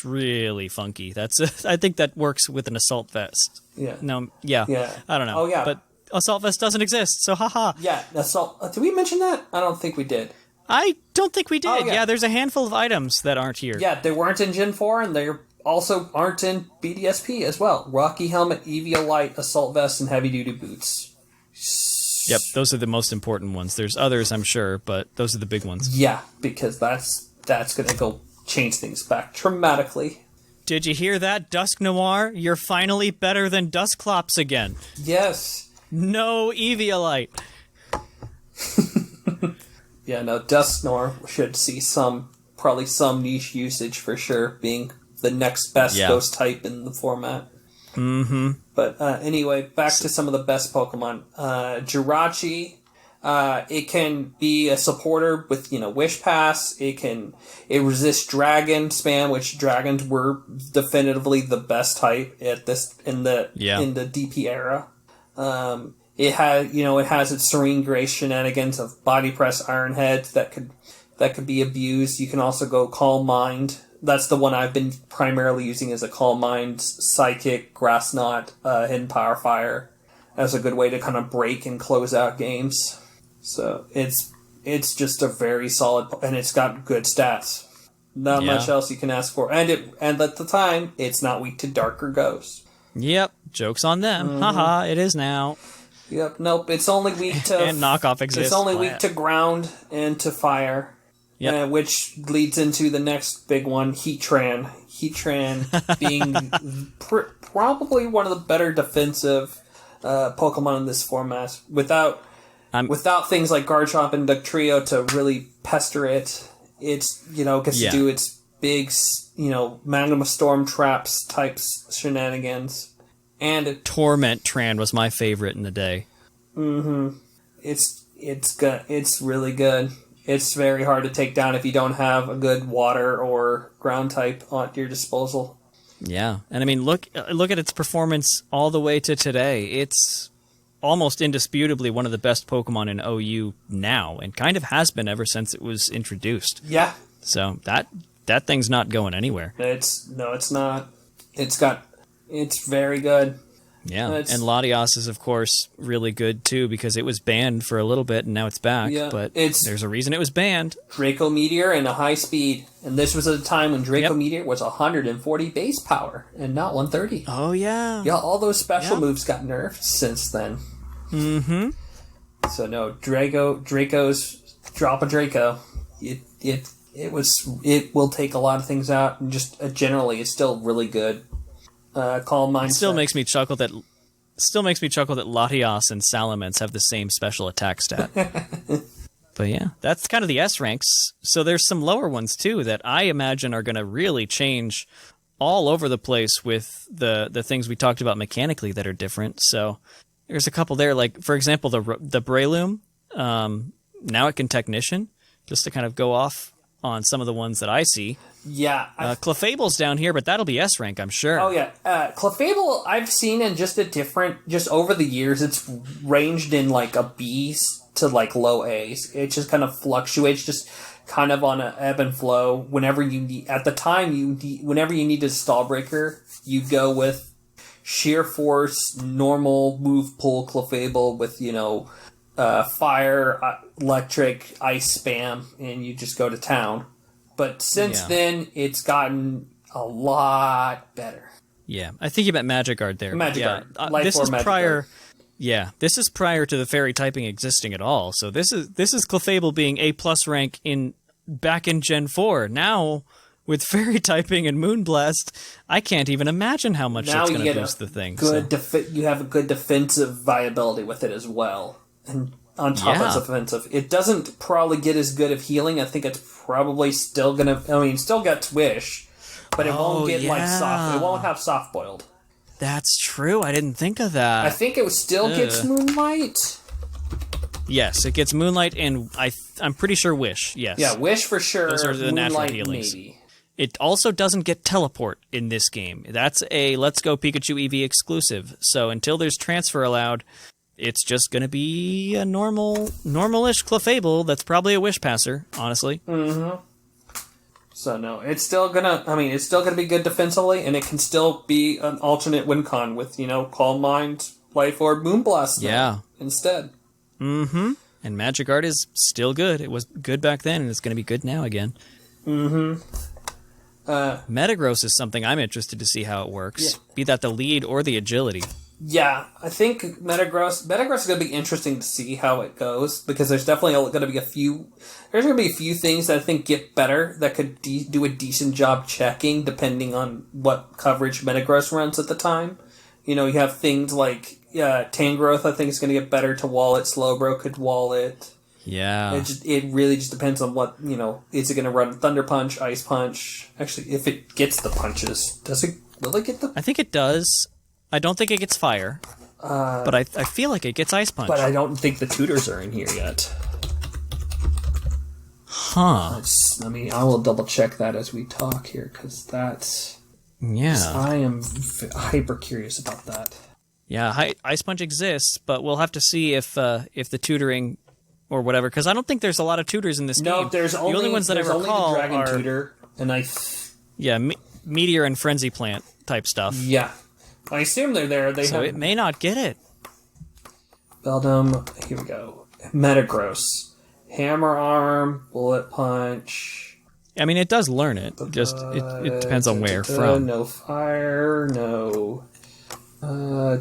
really funky. I think that works with an Assault Vest. Yeah. No, yeah. I don't know. Oh, yeah. But Assault Vest doesn't exist, so haha. Yeah, Assault... did we mention that? I don't think we did. I don't think we did. Oh, yeah. There's a handful of items that aren't here. Yeah, they weren't in Gen 4, and they also aren't in BDSP as well. Rocky Helmet, Eviolite, Assault Vest, and Heavy Duty Boots. Yep, those are the most important ones. There's others, I'm sure, but those are the big ones. Yeah, because that's going to go change things back dramatically. Did you hear that, Dusk Noir? You're finally better than Dusclops again. Yes. No Eviolite. Yeah, no, Dusk Noir should see probably some niche usage for sure, being the next best ghost type in the format. But anyway, back to some of the best Pokemon. Jirachi, it can be a supporter with, Wish Pass. It resists Dragon Spam, which dragons were definitively the best type at this in the DP era. It has its Serene Grace shenanigans of Body Press Iron Heads that could be abused. You can also go Calm Mind. That's the one I've been primarily using as a Calm Mind, Psychic, Grass Knot, Hidden Power Fire as a good way to kind of break and close out games. So it's just a very solid, and it's got good stats. Not much else you can ask for, and at the time it's not weak to Dark or Ghost. Yep, joke's on them. Haha, it is now. Yep, nope. It's only weak to and knockoff exists. It's only weak to ground and to fire. Yep. Which leads into the next big one, Heatran. Heatran being probably one of the better defensive Pokemon in this format. Without things like Garchomp and Dugtrio to really pester it, it's gets to do its big Magma Storm Traps types shenanigans. And Torment Tran was my favorite in the day. It's good. It's really good. It's very hard to take down if you don't have a good water or ground type at your disposal. Yeah, and I mean, look at its performance all the way to today. It's almost indisputably one of the best Pokemon in OU now, and kind of has been ever since it was introduced. Yeah. So that thing's not going anywhere. It's not. It's very good. Yeah, and Latios is, of course, really good, too, because it was banned for a little bit, and now it's back. Yeah, but there's a reason it was banned. Draco Meteor and a high speed. And this was at a time when Draco Meteor was 140 base power, and not 130. Oh, yeah. Yeah, all those special moves got nerfed since then. Mm-hmm. So, no, Draco's Drop a Draco. It will take a lot of things out, and just generally, it's still really good. Calm Mind. It still makes me chuckle that Latios and Salamence have the same special attack stat. But yeah, that's kind of the S ranks. So there's some lower ones too that I imagine are going to really change all over the place with the things we talked about mechanically that are different. So there's a couple there, like for example the Breloom. Now it can Technician, just to kind of go off on some of the ones that I see. Yeah. Clefable's down here, but that'll be S rank, I'm sure. Oh, yeah. Clefable, I've seen in just over the years, it's ranged in like a B's to like low A's. It just kind of fluctuates, just kind of on an ebb and flow. Whenever you need a stall breaker, you go with Sheer Force, normal move pull Clefable with, fire, electric, ice spam, and you just go to town. But since then, it's gotten a lot better. Yeah, I think you meant Magikarp there. Magikarp. This is prior. Yeah, this is prior to the fairy typing existing at all. So this is Clefable being A+ rank back in Gen 4. Now with fairy typing and Moonblast, I can't even imagine how much it's going to boost the thing. You have a good defensive viability with it as well, and on top of its offensive, it doesn't probably get as good of healing. I think it's probably still gonna. I mean, still gets Wish, but it won't get like soft. It won't have soft boiled. That's true. I didn't think of that. I think it still gets Moonlight. Yes, it gets Moonlight, and I'm pretty sure Wish. Yes. Yeah, Wish for sure. Those are the natural healings. Maybe. It also doesn't get Teleport in this game. That's a Let's Go Pikachu EV exclusive. So until there's transfer allowed, it's just going to be a normal-ish Clefable that's probably a Wish Passer, honestly. Mm-hmm. So no, it's still gonna be good defensively, and it can still be an alternate win con with, Calm Mind, Life Orb, Moonblast instead. Mm-hmm. And Magikarp is still good. It was good back then, and it's going to be good now again. Mm-hmm. Metagross is something I'm interested to see how it works, be that the lead or the agility. Yeah, I think Metagross is going to be interesting to see how it goes, because there's definitely going to be a few things that I think get better that could do a decent job checking depending on what coverage Metagross runs at the time. You have things like Tangrowth, I think is going to get better to wall it. Slowbro could wall it. Yeah. It really just depends on what, is it going to run Thunder Punch, Ice Punch? Actually, if it gets the punches, will it get the... I think it does. I don't think it gets fire, but I feel like it gets Ice Punch. But I don't think the tutors are in here yet. Huh. I will double check that as we talk here, because that's... Yeah. I am hyper curious about that. Yeah, Ice Punch exists, but we'll have to see if the tutoring or whatever, because I don't think there's a lot of tutors in this game. No, there's only, the only ones that I recall only the Dragon are, Tutor, and yeah, Meteor and Frenzy Plant type stuff. Yeah. I assume they're there. So it may not get it. Beldum, here we go. Metagross. Hammer Arm, Bullet Punch. I mean, it does learn it. Just it depends on where from. No fire, no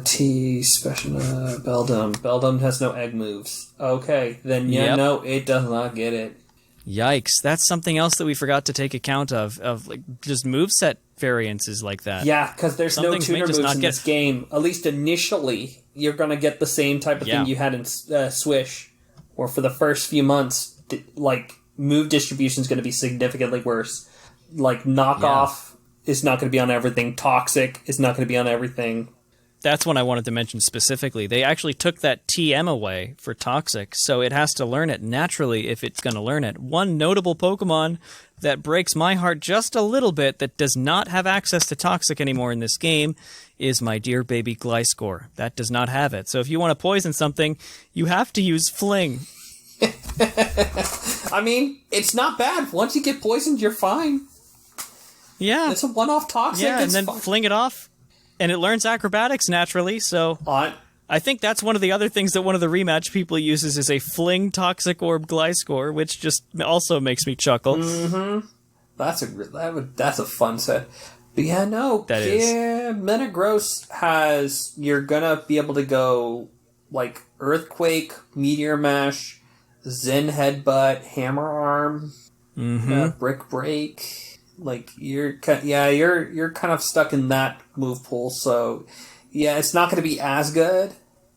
T special Beldum. Beldum has no egg moves. Okay, then no, it does not get it. Yikes! That's something else that we forgot to take account of like just moveset variances like that. Yeah, because there's no tutor moves in this game. At least initially, you're gonna get the same type of thing you had in Swish, or for the first few months, like move distribution is going to be significantly worse. Like knockoff is not going to be on everything. Toxic is not going to be on everything. That's one I wanted to mention specifically. They actually took that TM away for Toxic, so it has to learn it naturally if it's going to learn it. One notable Pokemon that breaks my heart just a little bit that does not have access to Toxic anymore in this game is my dear baby Gliscor. That does not have it. So if you want to poison something, you have to use Fling. I mean, it's not bad. Once you get poisoned, you're fine. Yeah. It's a one-off Toxic. Yeah, and then fling it off. And it learns acrobatics naturally, so I think that's one of the other things that one of the rematch people uses is a Fling Toxic Orb Gliscor, which just also makes me chuckle. Mm-hmm. That's a fun set. But yeah, no. That is. Metagross has... You're gonna be able to go, like, Earthquake, Meteor Mash, Zen Headbutt, Hammer Arm, Brick Break... Like you're kind of stuck in that move pool, so yeah, it's not going to be as good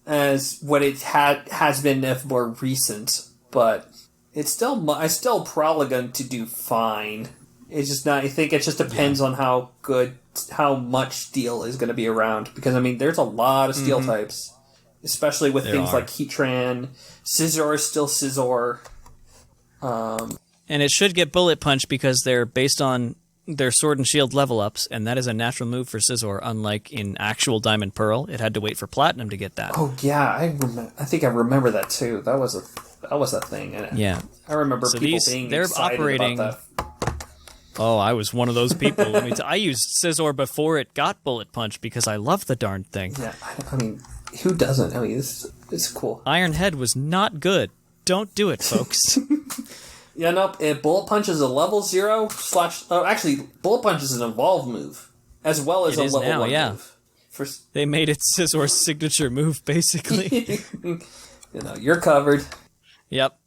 as what it has been if more recent, but it's still probably going to do fine. It's just not. I think it just depends on how much steel is going to be around, because I mean, there's a lot of steel types, especially with things like Heatran. Scizor is still Scizor. And it should get Bullet Punch because they're based on their Sword and Shield level ups, and that is a natural move for Scizor, unlike in actual Diamond Pearl. It had to wait for Platinum to get that. Oh yeah, I think I remember that too. That was a thing. Yeah. I remember people being excited about that. Oh, I was one of those people. I used Scizor before it got Bullet Punch because I love the darn thing. Yeah, I mean, who doesn't? I mean, it's cool. Iron Head was not good. Don't do it, folks. Yeah, nope. Bullet Punch is a level 0 / actually, Bullet Punch is an evolved move, as well as a level 1 move. They made it Scizor's signature move, basically. You're covered. Yep.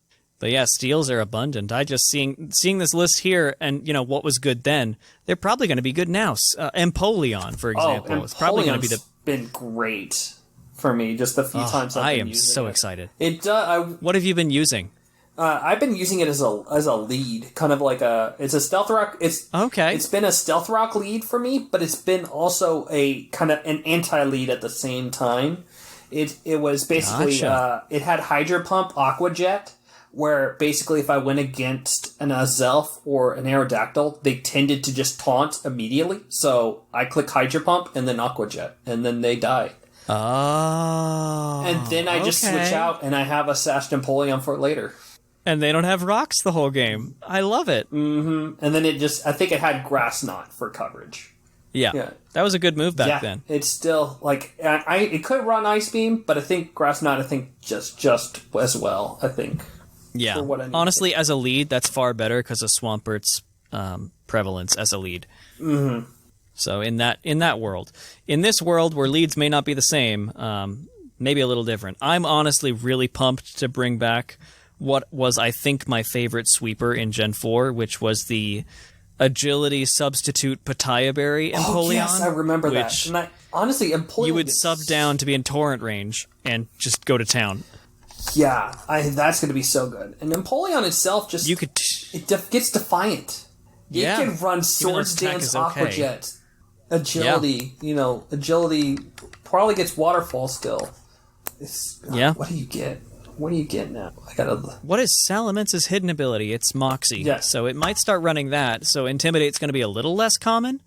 But yeah, steals are abundant. I just seeing this list here, and what was good then, they're probably going to be good now. Empoleon, for example, is probably going to be been great for me. Just the few times I've been using it. I am so excited. What have you been using? I've been using it as a lead, kind of like it's a Stealth Rock. It's been a Stealth Rock lead for me, but it's been also a kind of an anti-lead at the same time. It was basically it had Hydro Pump, Aqua Jet, where basically if I went against an Azelf or an Aerodactyl, they tended to just taunt immediately. So I click Hydro Pump and then Aqua Jet, and then they die. Oh. And then I just switch out and I have a Sashed Empoleon for later. And they don't have rocks the whole game. I love it. Mm-hmm. And then I think it had Grass Knot for coverage. Yeah. That was a good move back then. It's still, like, it could run Ice Beam, but I think Grass Knot, just as well, I think. Yeah. For what I need. Honestly, as a lead, that's far better because of Swampert's prevalence as a lead. Mm-hmm. So in that world. In this world where leads may not be the same, maybe a little different. I'm honestly really pumped to bring back what was, I think, my favorite sweeper in Gen 4, which was the Agility Substitute Pataya Berry Empoleon. Oh, yes, I remember that. And honestly, Empoleon... You would sub down to be in torrent range and just go to town. Yeah, that's going to be so good. And Empoleon itself just... it gets defiant. It can run Swords Dance, Aqua Jet, Agility, Agility, probably gets Waterfall still. Yeah. What do you get? What do you get now? I gotta. What is Salamence's hidden ability? It's Moxie. Yeah. So it might start running that. So Intimidate's going to be a little less common.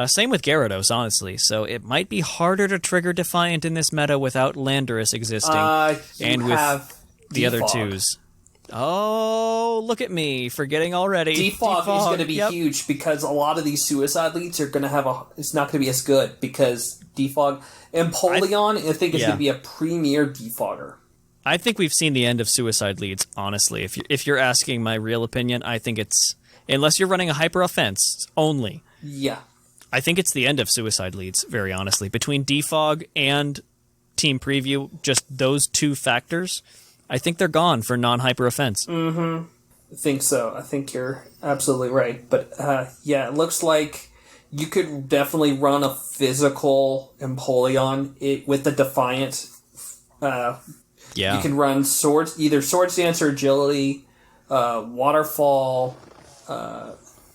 Same with Gyarados, honestly. So it might be harder to trigger Defiant in this meta without Landorus existing. And with the other twos. Oh, look at me, forgetting already. Defog is going to be huge because a lot of these suicide leads are going to have it's not going to be as good because Defog. Empoleon, I think, is going to be a premier defogger. I think we've seen the end of suicide leads, honestly. If you're asking my real opinion, I think it's, unless you're running a hyper offense only. Yeah. I think it's the end of suicide leads, very honestly. Between defog and team preview, just those two factors, I think they're gone for non-hyper offense. Mm-hmm. I think so. I think you're absolutely right. But yeah, it looks like you could definitely run a physical Empoleon with the Defiant. Yeah. You can run either Swords Dance or Agility, Waterfall,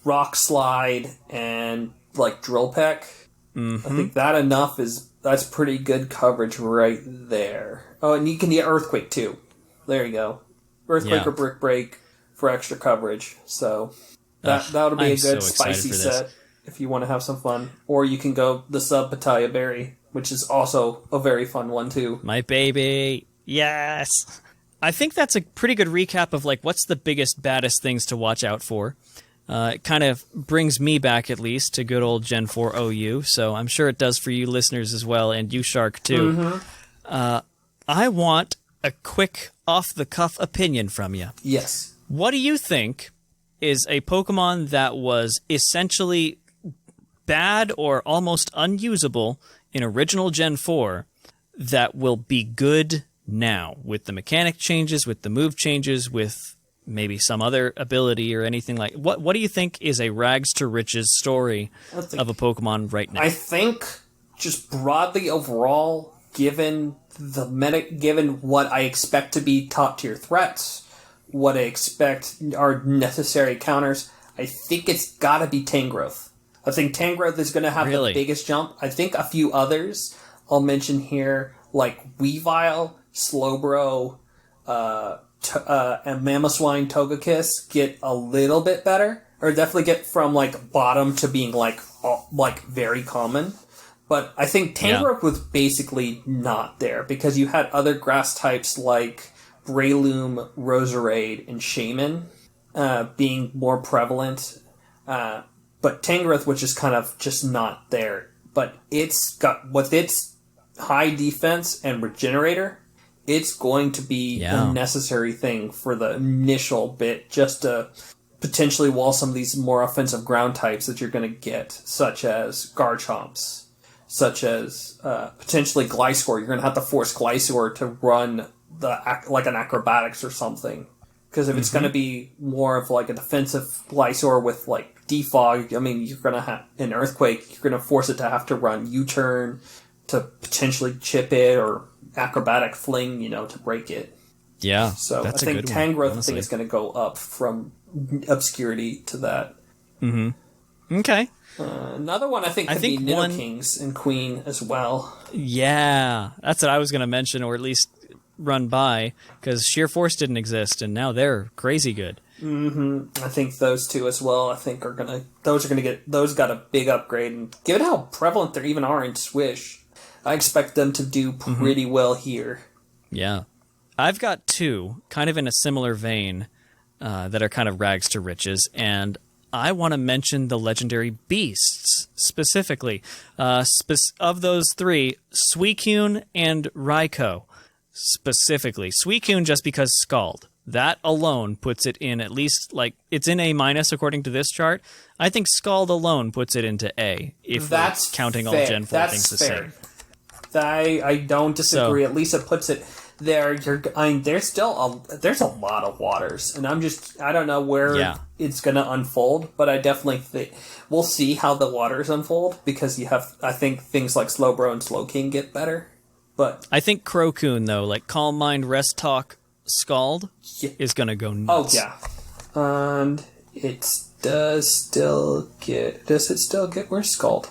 Rock Slide, and like Drill Peck. Mm-hmm. I think that's pretty good coverage right there. Oh, and you can get Earthquake too. There you go. Earthquake or Brick Break for extra coverage. So that'll be a good spicy set if you want to have some fun. Or you can go the Sub Batalha Berry, which is also a very fun one too. My baby. Yes. I think that's a pretty good recap of like what's the biggest, baddest things to watch out for. It kind of brings me back, at least, to good old Gen 4 OU, so I'm sure it does for you listeners as well, and you, Shark, too. Mm-hmm. I want a quick, off-the-cuff opinion from you. Yes. What do you think is a Pokemon that was essentially bad or almost unusable in original Gen 4 that will be good now, with the mechanic changes, with the move changes, with maybe some other ability or anything like what do you think is a rags to riches story of a Pokemon right now? I think just broadly overall, given what I expect to be top tier threats, what I expect are necessary counters, I think it's gotta be Tangrowth. I think Tangrowth is gonna have the biggest jump. I think a few others I'll mention here, like Weavile, Slowbro, and Mamoswine, Togekiss get a little bit better, or definitely get from like bottom to being like very common. But I think Tangrowth was basically not there because you had other grass types like Breloom, Roserade, and Shaman being more prevalent. But Tangrowth was just kind of just not there. But it's got with its high defense and Regenerator, it's going to be the necessary thing for the initial bit, just to potentially wall some of these more offensive ground types that you're going to get, such as Garchomps, such as potentially Gliscor. You're going to have to force Gliscor to run like an Acrobatics or something. Because if it's going to be more of like a defensive Gliscor with like Defog, I mean, you're going to have an Earthquake, you're going to force it to have to run U-turn to potentially chip it, or Acrobatic Fling, to break it. Yeah, so that's I think Tangrowth is going to go up from obscurity to that. Mm-hmm. Okay. Another one I think could be Nidokings and Queen as well. Yeah, that's what I was going to mention, or at least run by, because Sheer Force didn't exist, and now they're crazy good. Mm-hmm. I think those two as well. I think those got a big upgrade, and given how prevalent they even are in Swish, I expect them to do pretty well here. Yeah. I've got two, kind of in a similar vein, that are kind of rags to riches, and I want to mention the legendary beasts, specifically. Of those three, Suicune and Raikou, specifically. Suicune just because Scald. That alone puts it in at least, it's in A- according to this chart. I think Scald alone puts it into A, if that's counting all Gen 4 things the same. I don't disagree. At least it puts it there. There's a lot of waters, and I don't know where it's going to unfold, but I definitely think we'll see how the waters unfold, because I think things like Slowbro and Slowking get better. But I think Crocoon, though, like Calm Mind, Rest Talk, Scald, is going to go nuts. Oh, yeah. And does it still get where's Scald?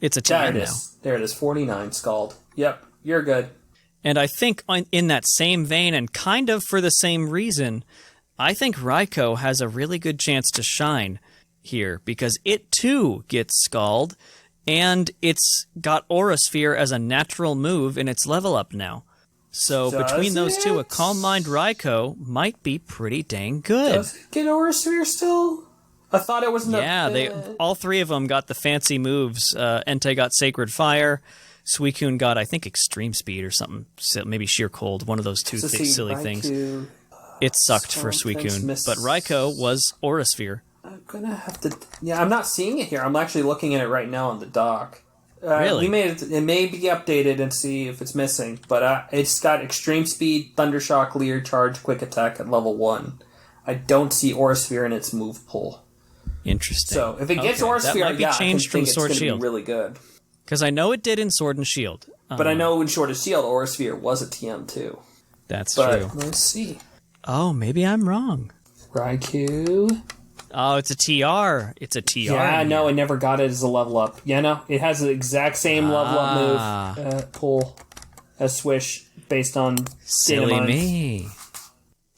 It's a There TM it now. is. There it is. 49 Scald. Yep, you're good. And I think in that same vein, and kind of for the same reason, I think Raikou has a really good chance to shine here, because it too gets Scald, and it's got Aura Sphere as a natural move in its level up now. So Does between those two, a it? Calm Mind Raikou might be pretty dang good. Does it get Aura Sphere still? I thought it was... All three of them got the fancy moves. Entei got Sacred Fire. Suicune got, I think, Extreme Speed or something. Maybe Sheer Cold. One of those two silly things. It sucked for Suicune. But Raikou was Aura Sphere. I'm gonna have to... Yeah, I'm not seeing it here. I'm actually looking at it right now on the dock. Really? It may be updated and see if it's missing, but it's got Extreme Speed, Thundershock, Leer Charge, Quick Attack at level 1. I don't see Aura Sphere in its move pool. Interesting. So if it gets Aura that Sphere, might be I changed from think it's Sword going to Shield. be really good. Because I know it did in Sword and Shield. But I know in Sword and Shield, Aura Sphere was a TM too. That's But true. let's see. Oh, maybe I'm wrong. Raikou. Oh, it's a TR. It's a TR. Yeah, no, I never got it as a level up. Yeah, no, it has the exact same level up move pull as Swish based on Silly data mines. me.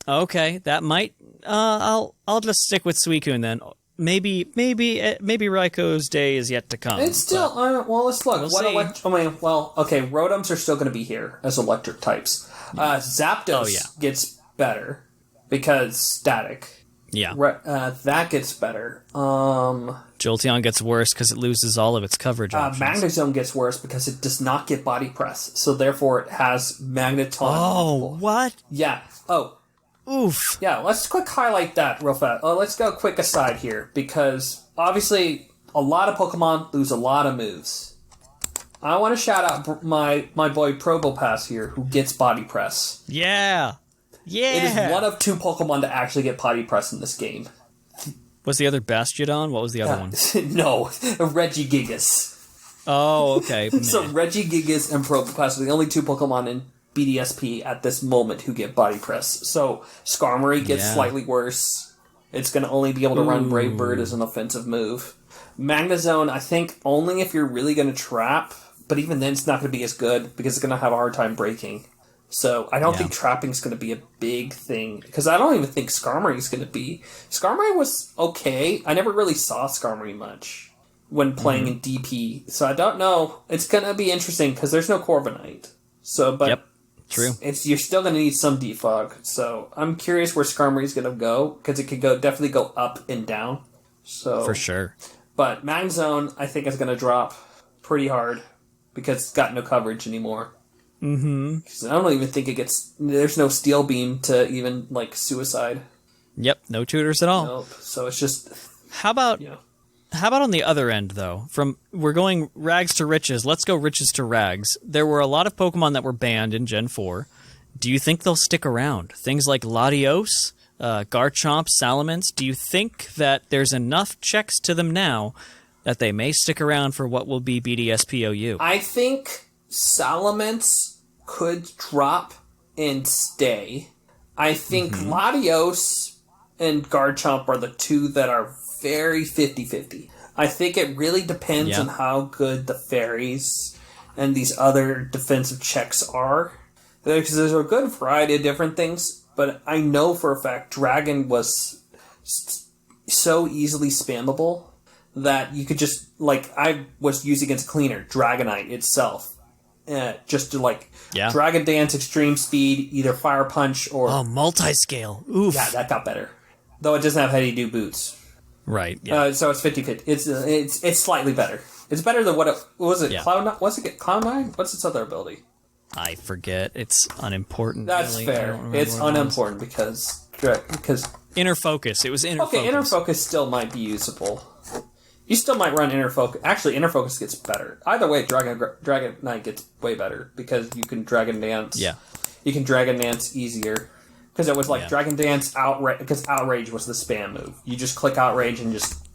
Okay, that might. I'll just stick with Suicune then. Maybe Raikou's day is yet to come. It's still well. Let's look. We'll What see. okay. Rotoms are still going to be here as electric types. Zapdos gets better because static. Yeah. That gets better. Jolteon gets worse because it loses all of its coverage options. Magnezone gets worse because it does not get body press, so therefore it has Magneton. Oh, what? Yeah. Oh, oof. yeah. Let's quick highlight that real fast. Let's go quick aside here because obviously a lot of Pokemon lose a lot of moves. I want to shout out my boy Probopass here, who gets body press. Yeah. Yeah. It is one of 2 Pokemon to actually get body press in this game. Was the other Bastiodon? What was the other one? No, Regigigas. Oh, okay. So Regigigas and Probopass are the only 2 Pokemon in BDSP at this moment who get body press. So Skarmory gets slightly worse. It's going to only be able to run Brave Bird as an offensive move. Magnezone, I think only if you're really going to trap, but even then it's not going to be as good because it's going to have a hard time breaking. So I don't think trapping is going to be a big thing because I don't even think Skarmory is going to be. Skarmory was okay. I never really saw Skarmory much when playing in DP, so I don't know. It's going to be interesting because there's no Corviknight. So, but true. You're still going to need some defog. So I'm curious where Skarmory is going to go because it could definitely go up and down. So for sure. But Magnezone, I think, is going to drop pretty hard because it's got no coverage anymore. Mm-hmm. I don't even think it gets... There's no Steel Beam to even, Suicide. Yep, no tutors at all. Nope. So it's just... How about on the other end, though? We're going rags to riches. Let's go riches to rags. There were a lot of Pokemon that were banned in Gen 4. Do you think they'll stick around? Things like Latios, Garchomp, Salamence. Do you think that there's enough checks to them now that they may stick around for what will be BDSP OU? I think Salamence could drop and stay. I think Latios and Garchomp are the 2 that are very 50-50. I think it really depends on how good the fairies and these other defensive checks are. Because there's a good variety of different things, but I know for a fact Dragon was so easily spammable that you could just, I was using against Cleaner, Dragonite itself. Just to, Dragon Dance, Extreme Speed, either Fire Punch or... Oh, multi-scale. Oof. Yeah, that got better. Though it doesn't have Heady Do boots. Right, yeah. So it's 50-50. It's slightly better. It's better than what was it? Yeah. Cloud9? Was it Cloud9? What's its other ability? I forget. It's unimportant. That's really. fair. It's unimportant because Inner Focus. It was Inner Focus. Okay, Inner Focus still might be usable. You still might run Inner Focus. Actually, Inner Focus gets better. Either way, Dragon Knight gets way better because you can Dragon Dance. Yeah. You can Dragon Dance easier. Because it was Dragon Dance, Outrage, because Outrage was the spam move. You just click Outrage and just,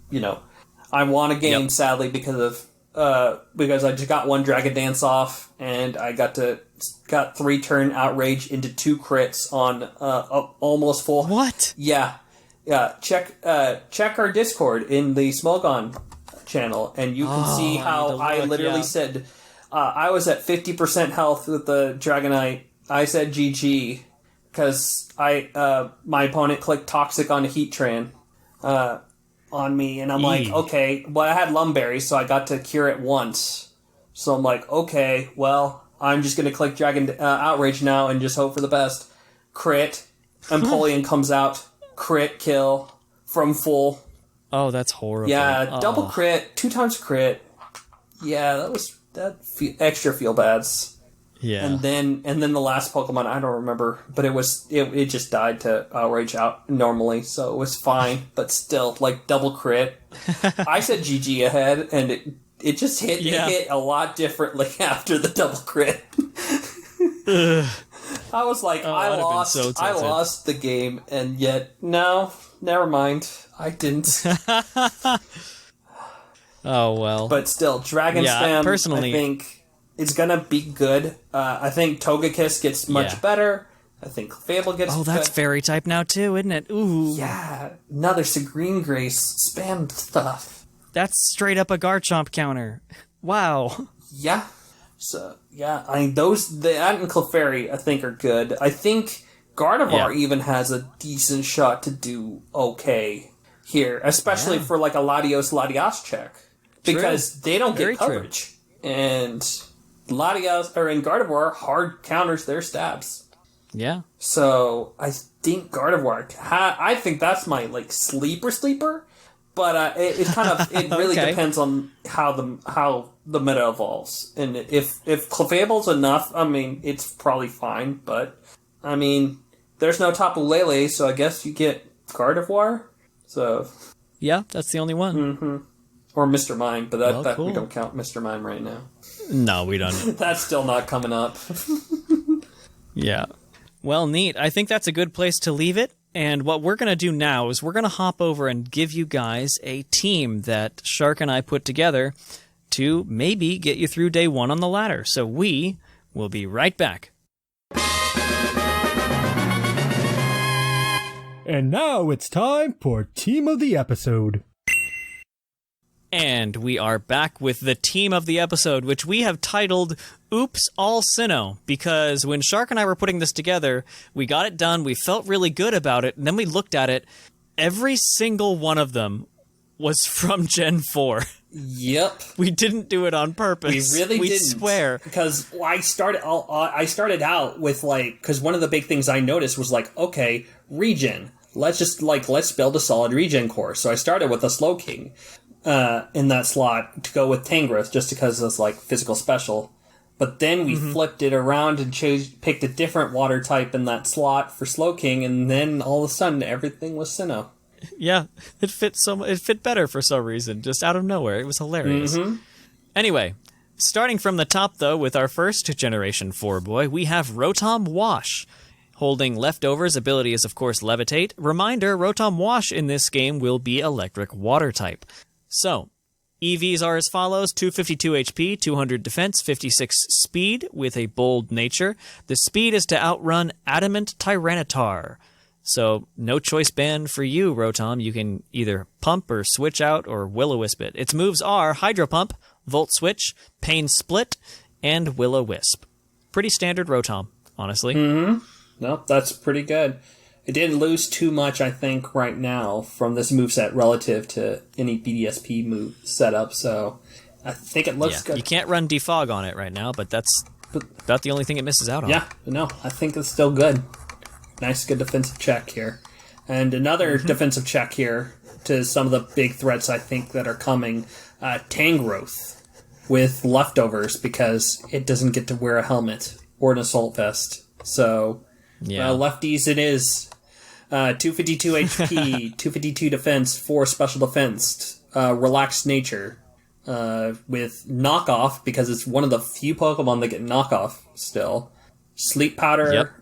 I won a game, sadly, because I just got 1 Dragon Dance off, and I got 3-turn Outrage into 2 crits on almost full... What? Yeah. Check our Discord in the Smogon channel, and you can see how I literally said I was at 50% health with the Dragonite. I said GG because my opponent clicked Toxic on a Heatran on me, and I'm like, okay, well, I had Lumberry, so I got to cure it once. So I'm like, okay, well, I'm just going to click Dragon Outrage now and just hope for the best. Crit. Empoleon comes out. Crit kill from full. Oh, that's horrible. Yeah, double crit, 2 times crit. Yeah, extra feel bads. Yeah. And then the last Pokemon, I don't remember, but it just died to Outrage out normally, so it was fine, but still, like, double crit. I said GG ahead, and it just hit a lot differently after the double crit. I was like, I lost the game, and yet, no, never mind. I didn't. Oh, well. But still, Dragon Spam, personally, I think, is going to be good. I think Togekiss gets much better. I think Fable gets Oh, that's good. fairy type now, too, isn't it? Ooh. Yeah, another Green Grace spam stuff. That's straight up a Garchomp counter. Wow. Yeah. So, yeah, I mean, the and Clefairy, I think, are good. I think Gardevoir even has a decent shot to do okay here, especially for, like, a Latios check. Because they don't get coverage. And Latios, and Gardevoir hard counters their stabs. Yeah. So, I think Gardevoir, I think that's my, like, sleeper. But it kind of really depends on how the meta evolves, and if Clefable's enough, I mean, it's probably fine. But I mean, there's no Tapu Lele, so I guess you get Gardevoir. So yeah, that's the only one. Mm-hmm. Or Mr. Mime, but that cool. we don't count Mr. Mime right now. No, we don't. That's still not coming up. Yeah. Well, neat. I think that's a good place to leave it. And what we're going to do now is we're going to hop over and give you guys a team that Shark and I put together to maybe get you through day 1 on the ladder. So we will be right back. And now it's time for Team of the Episode. And we are back with the team of the episode, which we have titled Oops All Sinnoh, because when Shark and I were putting this together, we got it done, we felt really good about it, and then we looked at it. Every single one of them was from Gen 4. Yep. We didn't do it on purpose. We really didn't. We swear. Because I started out with, like, because one of the big things I noticed was, like, okay, regen. Let's build a solid regen core. So I started with a Slowking in that slot to go with Tangrowth, just because it's, like, physical special. But then we flipped it around and picked a different water type in that slot for Slowking, and then all of a sudden everything was Sinnoh. Yeah, it fit better for some reason, just out of nowhere. It was hilarious. Mm-hmm. Anyway, starting from the top, though, with our first Generation 4 boy, we have Rotom Wash. Holding Leftovers, ability is, of course, Levitate. Reminder, Rotom Wash in this game will be Electric Water type. So, EVs are as follows: 252 HP, 200 defense, 56 speed, with a bold nature. The speed is to outrun Adamant Tyranitar. So, no choice band for you, Rotom. You can either pump or switch out or Will-O-Wisp it. Its moves are Hydro Pump, Volt Switch, Pain Split, and Will-O-Wisp. Pretty standard Rotom, honestly. Mm-hmm. Nope, that's pretty good. It didn't lose too much, I think, right now from this moveset relative to any BDSP move setup, so I think it looks good. You can't run Defog on it right now, but that's about the only thing it misses out on. Yeah, no, I think it's still good. Nice, good defensive check here. And another defensive check here to some of the big threats I think that are coming. Tangrowth with Leftovers, because it doesn't get to wear a helmet or an assault vest. So, lefties it is. 252 HP, 252 defense, 4 special defense, relaxed nature, with knockoff, because it's one of the few Pokemon that get knockoff still. Sleep Powder,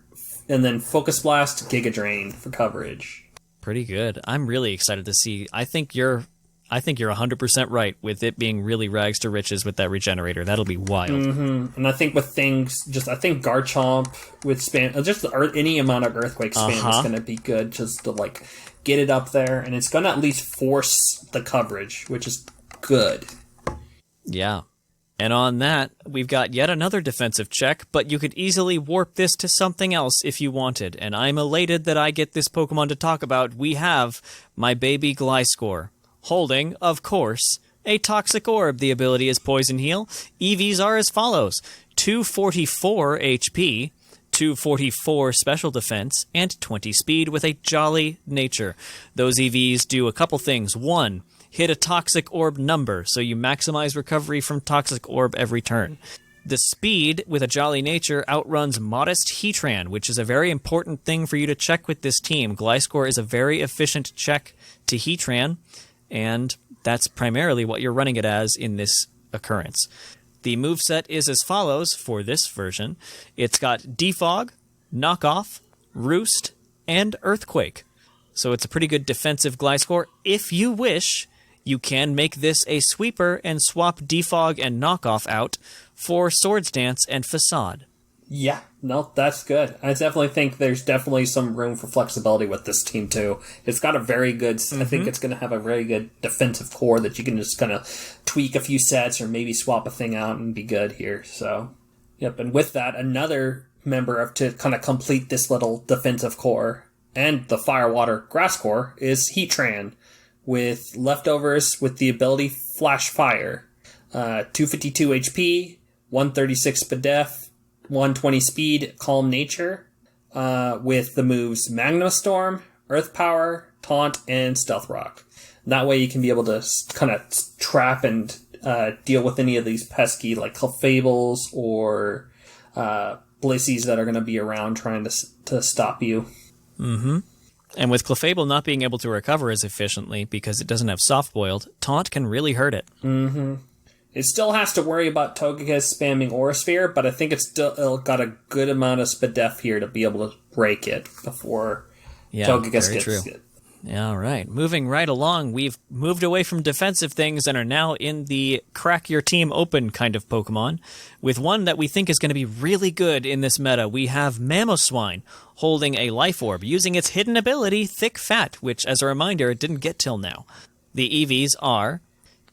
and then Focus Blast, Giga Drain for coverage. Pretty good. I'm really excited to see. I think you're 100% right with it being really rags to riches with that regenerator. That'll be wild. Mm-hmm. And I think with things, I think Garchomp with spam, just any amount of Earthquake spam is going to be good, just to, like, get it up there, and it's going to at least force the coverage, which is good. Yeah. And on that, we've got yet another defensive check, but you could easily warp this to something else if you wanted. And I'm elated that I get this Pokemon to talk about. We have my baby Gliscor, holding, of course, a Toxic Orb. The ability is Poison Heal. EVs are as follows: 244 HP, 244 Special Defense, and 20 Speed with a Jolly Nature. Those EVs do a couple things. One, hit a Toxic Orb number, so you maximize recovery from Toxic Orb every turn. The speed with a Jolly Nature outruns Modest Heatran, which is a very important thing for you to check with this team. Gliscor is a very efficient check to Heatran, and that's primarily what you're running it as in this occurrence. The moveset is as follows for this version. It's got Defog, Knockoff, Roost, and Earthquake. So it's a pretty good defensive Gliscor. If you wish, you can make this a sweeper and swap Defog and Knockoff out for Swords Dance and Facade. Yeah, no, that's good. I definitely think there's definitely some room for flexibility with this team, too. It's got a very good... I think it's going to have a very good defensive core that you can just kind of tweak a few sets or maybe swap a thing out and be good here. So, yep. And with that, another member to kind of complete this little defensive core and the Fire, Water, Grass core is Heatran, with leftovers with the ability Flash Fire. 252 HP, 136 Spadef, 120 Speed, Calm Nature, with the moves Magma Storm, Earth Power, Taunt, and Stealth Rock. That way you can be able to kind of trap and deal with any of these pesky, like Clefables or Blissies that are going to be around trying to stop you. Mm-hmm. And with Clefable not being able to recover as efficiently because it doesn't have Soft Boiled, Taunt can really hurt it. Mm-hmm. It still has to worry about Togekiss spamming Aura Sphere, but I think it's still got a good amount of Spadef here to be able to break it before Togekiss gets it. All right. Moving right along, we've moved away from defensive things and are now in the crack your team open kind of Pokemon. With one that we think is going to be really good in this meta, we have Mamoswine holding a Life Orb, using its hidden ability, Thick Fat, which, as a reminder, it didn't get till now. The EVs are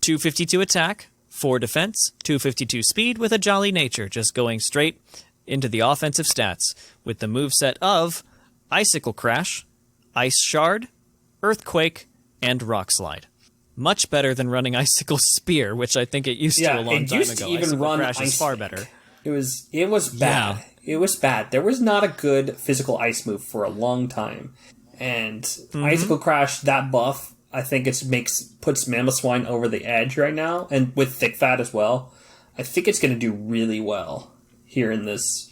252 attack, 4 defense, 252 speed with a Jolly Nature, just going straight into the offensive stats, with the moveset of Icicle Crash, Ice Shard, Earthquake, and Rock Slide. Much better than running Icicle Spear, which I think it used to a long time ago. To even Icicle run Crash is Ice far Link. better. It was bad. Yeah. It was bad. There was not a good physical ice move for a long time. And Icicle Crash, that buff, I think puts Mamoswine over the edge right now, and with Thick Fat as well. I think it's going to do really well here in this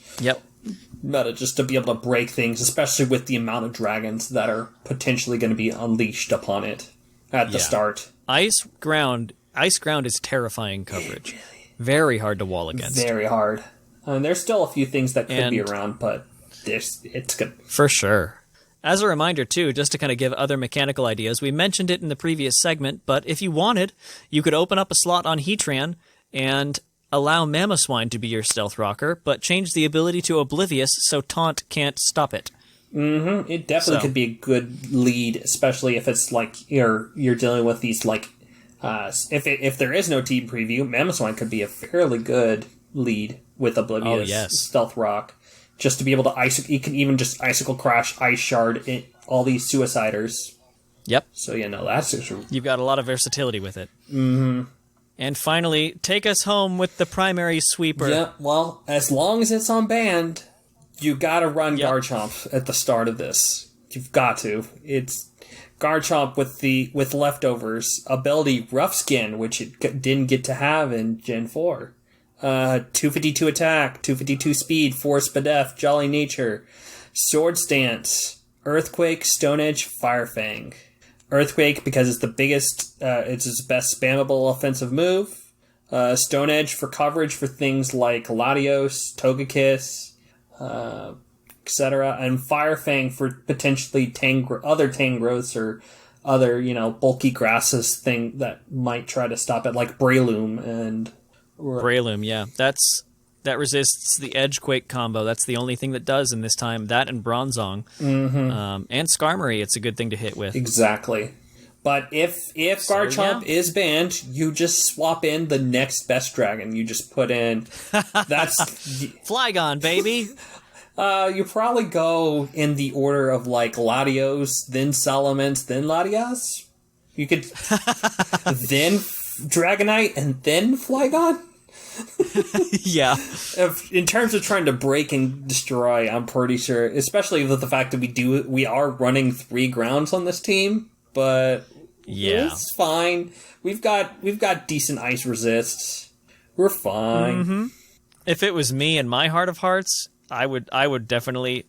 meta, just to be able to break things, especially with the amount of dragons that are potentially going to be unleashed upon it at the start. Ice ground is terrifying coverage. Very hard to wall against. Very hard. And there's still a few things that could be around, but it's good. For sure. As a reminder, too, just to kind of give other mechanical ideas, we mentioned it in the previous segment, but if you wanted, you could open up a slot on Heatran and allow Mamoswine to be your Stealth Rocker, but change the ability to Oblivious so Taunt can't stop it. Mm-hmm. It definitely could be a good lead, especially if it's like you're dealing with these, like, if there is no team preview, Mamoswine could be a fairly good lead with Oblivious, Stealth Rock. Just to be able to you can even just Icicle Crash, Ice Shard, all these Suiciders. Yep. So, that's just... You've got a lot of versatility with it. Mm-hmm. And finally, take us home with the primary sweeper. Yeah, well, as long as it's on band, you gotta run Garchomp at the start of this. You've got to. It's Garchomp with leftovers. Ability Rough Skin, which it didn't get to have in Gen 4. 252 attack, 252 speed, 4 Spadef, Jolly Nature, Swords Dance, Earthquake, Stone Edge, Fire Fang. Earthquake because it's the biggest, it's its best spammable offensive move. Stone Edge for coverage for things like Latios, Togekiss, etc. And Fire Fang for potentially other Tangrowths or other, bulky grasses thing that might try to stop it, like Breloom and... Breloom, yeah. That resists the Edgequake combo. That's the only thing that does in this time. That and Bronzong. Mm-hmm. And Skarmory, it's a good thing to hit with. Exactly. But if Garchomp is banned, you just swap in the next best dragon. You just put in that's Flygon, baby. You probably go in the order of like Latios, then Salamence, then Latias. You could then Dragonite and then Flygon. Yeah. In terms of trying to break and destroy, I'm pretty sure, especially with the fact that we are running 3 grounds on this team, but yeah, it's fine. We've got decent ice resists. We're fine. Mm-hmm. If it was me in my heart of hearts, I would definitely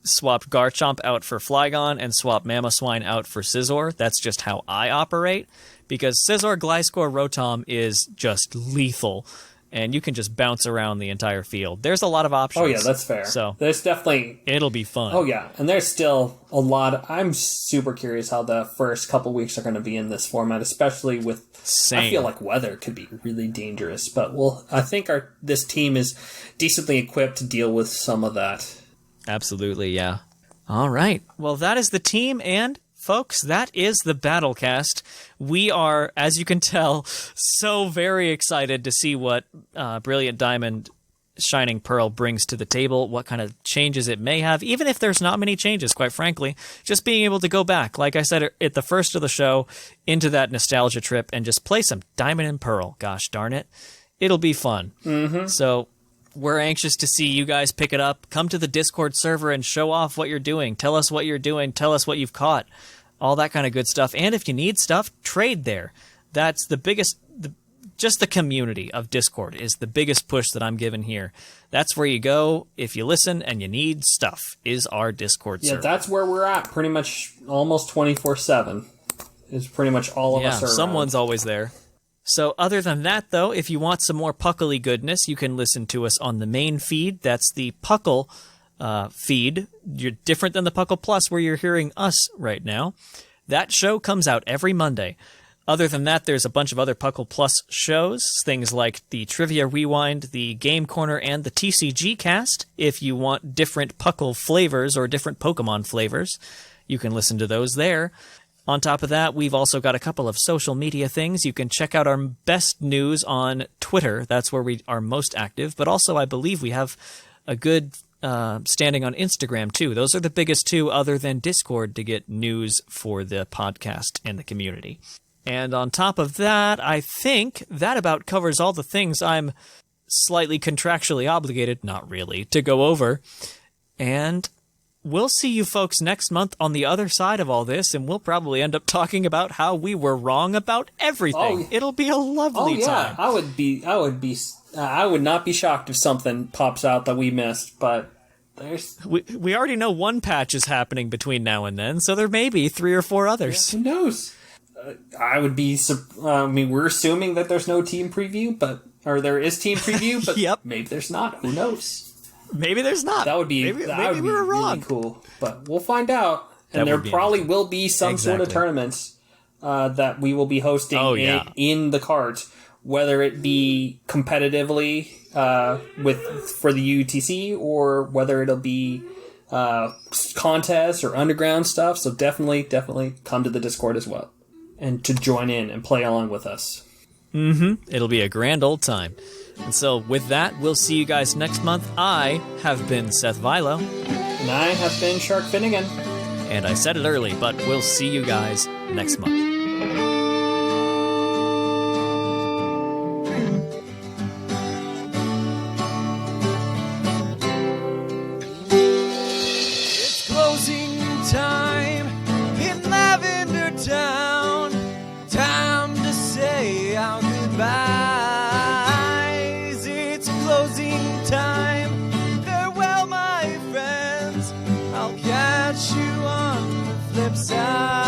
swap Garchomp out for Flygon and swap Mamoswine out for Scizor. That's just how I operate, because Scizor, Gliscor, Rotom is just lethal, and you can just bounce around the entire field. There's a lot of options. Oh yeah, that's fair. So there's definitely... It'll be fun. Oh yeah, and there's still a lot... I'm super curious how the first couple weeks are going to be in this format, especially with... Same. I feel like weather could be really dangerous, but I think this team is decently equipped to deal with some of that. Absolutely, yeah. All right. Well, that is the team, and folks, that is the Battlecast. We are, as you can tell, so very excited to see what Brilliant Diamond Shining Pearl brings to the table, what kind of changes it may have, even if there's not many changes, quite frankly. Just being able to go back, like I said at the first of the show, into that nostalgia trip and just play some Diamond and Pearl. Gosh darn it. It'll be fun. Mm-hmm. So we're anxious to see you guys pick it up. Come to the Discord server and show off what you're doing. Tell us what you're doing. Tell us what you've caught. All that kind of good stuff. And if you need stuff, trade there. That's the biggest... Just the community of Discord is the biggest push that I'm giving here. That's where you go if you listen and you need stuff, is our Discord server. Yeah, that's where we're at pretty much almost 24/7. Is pretty much all of us are someone's around. Always there. So other than that, though, if you want some more PUCL-y goodness, you can listen to us on the main feed. That's the PUCL feed. You're different than the PUCL Plus where you're hearing us right now. That show comes out every Monday. Other than that, there's a bunch of other PUCL Plus shows, things like the Trivia Rewind, the Game Corner, and the TCG Cast. If you want different PUCL flavors or different Pokemon flavors, you can listen to those there. On top of that, we've also got a couple of social media things. You can check out our best news on Twitter. That's where we are most active. But also, I believe we have a good standing on Instagram, too. Those are the biggest two other than Discord to get news for the podcast and the community. And on top of that, I think that about covers all the things I'm slightly contractually obligated, not really, to go over. And we'll see you folks next month on the other side of all this, and we'll probably end up talking about how we were wrong about everything. It'll be a lovely time. I would not be shocked if something pops out that we missed, but we already know one patch is happening between now and then, so there may be 3 or 4 others. Yeah, who knows? I would be. I mean, we're assuming that there's no team preview, or there is team preview, but yep. Maybe there's not. Who knows? Maybe there's not. That would be. Maybe we were wrong. Really cool, but we'll find out. And there probably will be some sort of tournaments that we will be hosting in the cart, whether it be competitively for the UTC or whether it'll be contests or underground stuff. So definitely come to the Discord as well. And to join in and play along with us. Mm-hmm. It'll be a grand old time. And so with that, we'll see you guys next month. I have been Seth Vilo. And I have been Sharkfinnigan. And I said it early, but we'll see you guys next month. It's closing time in Lavender Town. Time to say our goodbyes. It's closing time. Farewell, my friends. I'll catch you on the flip side.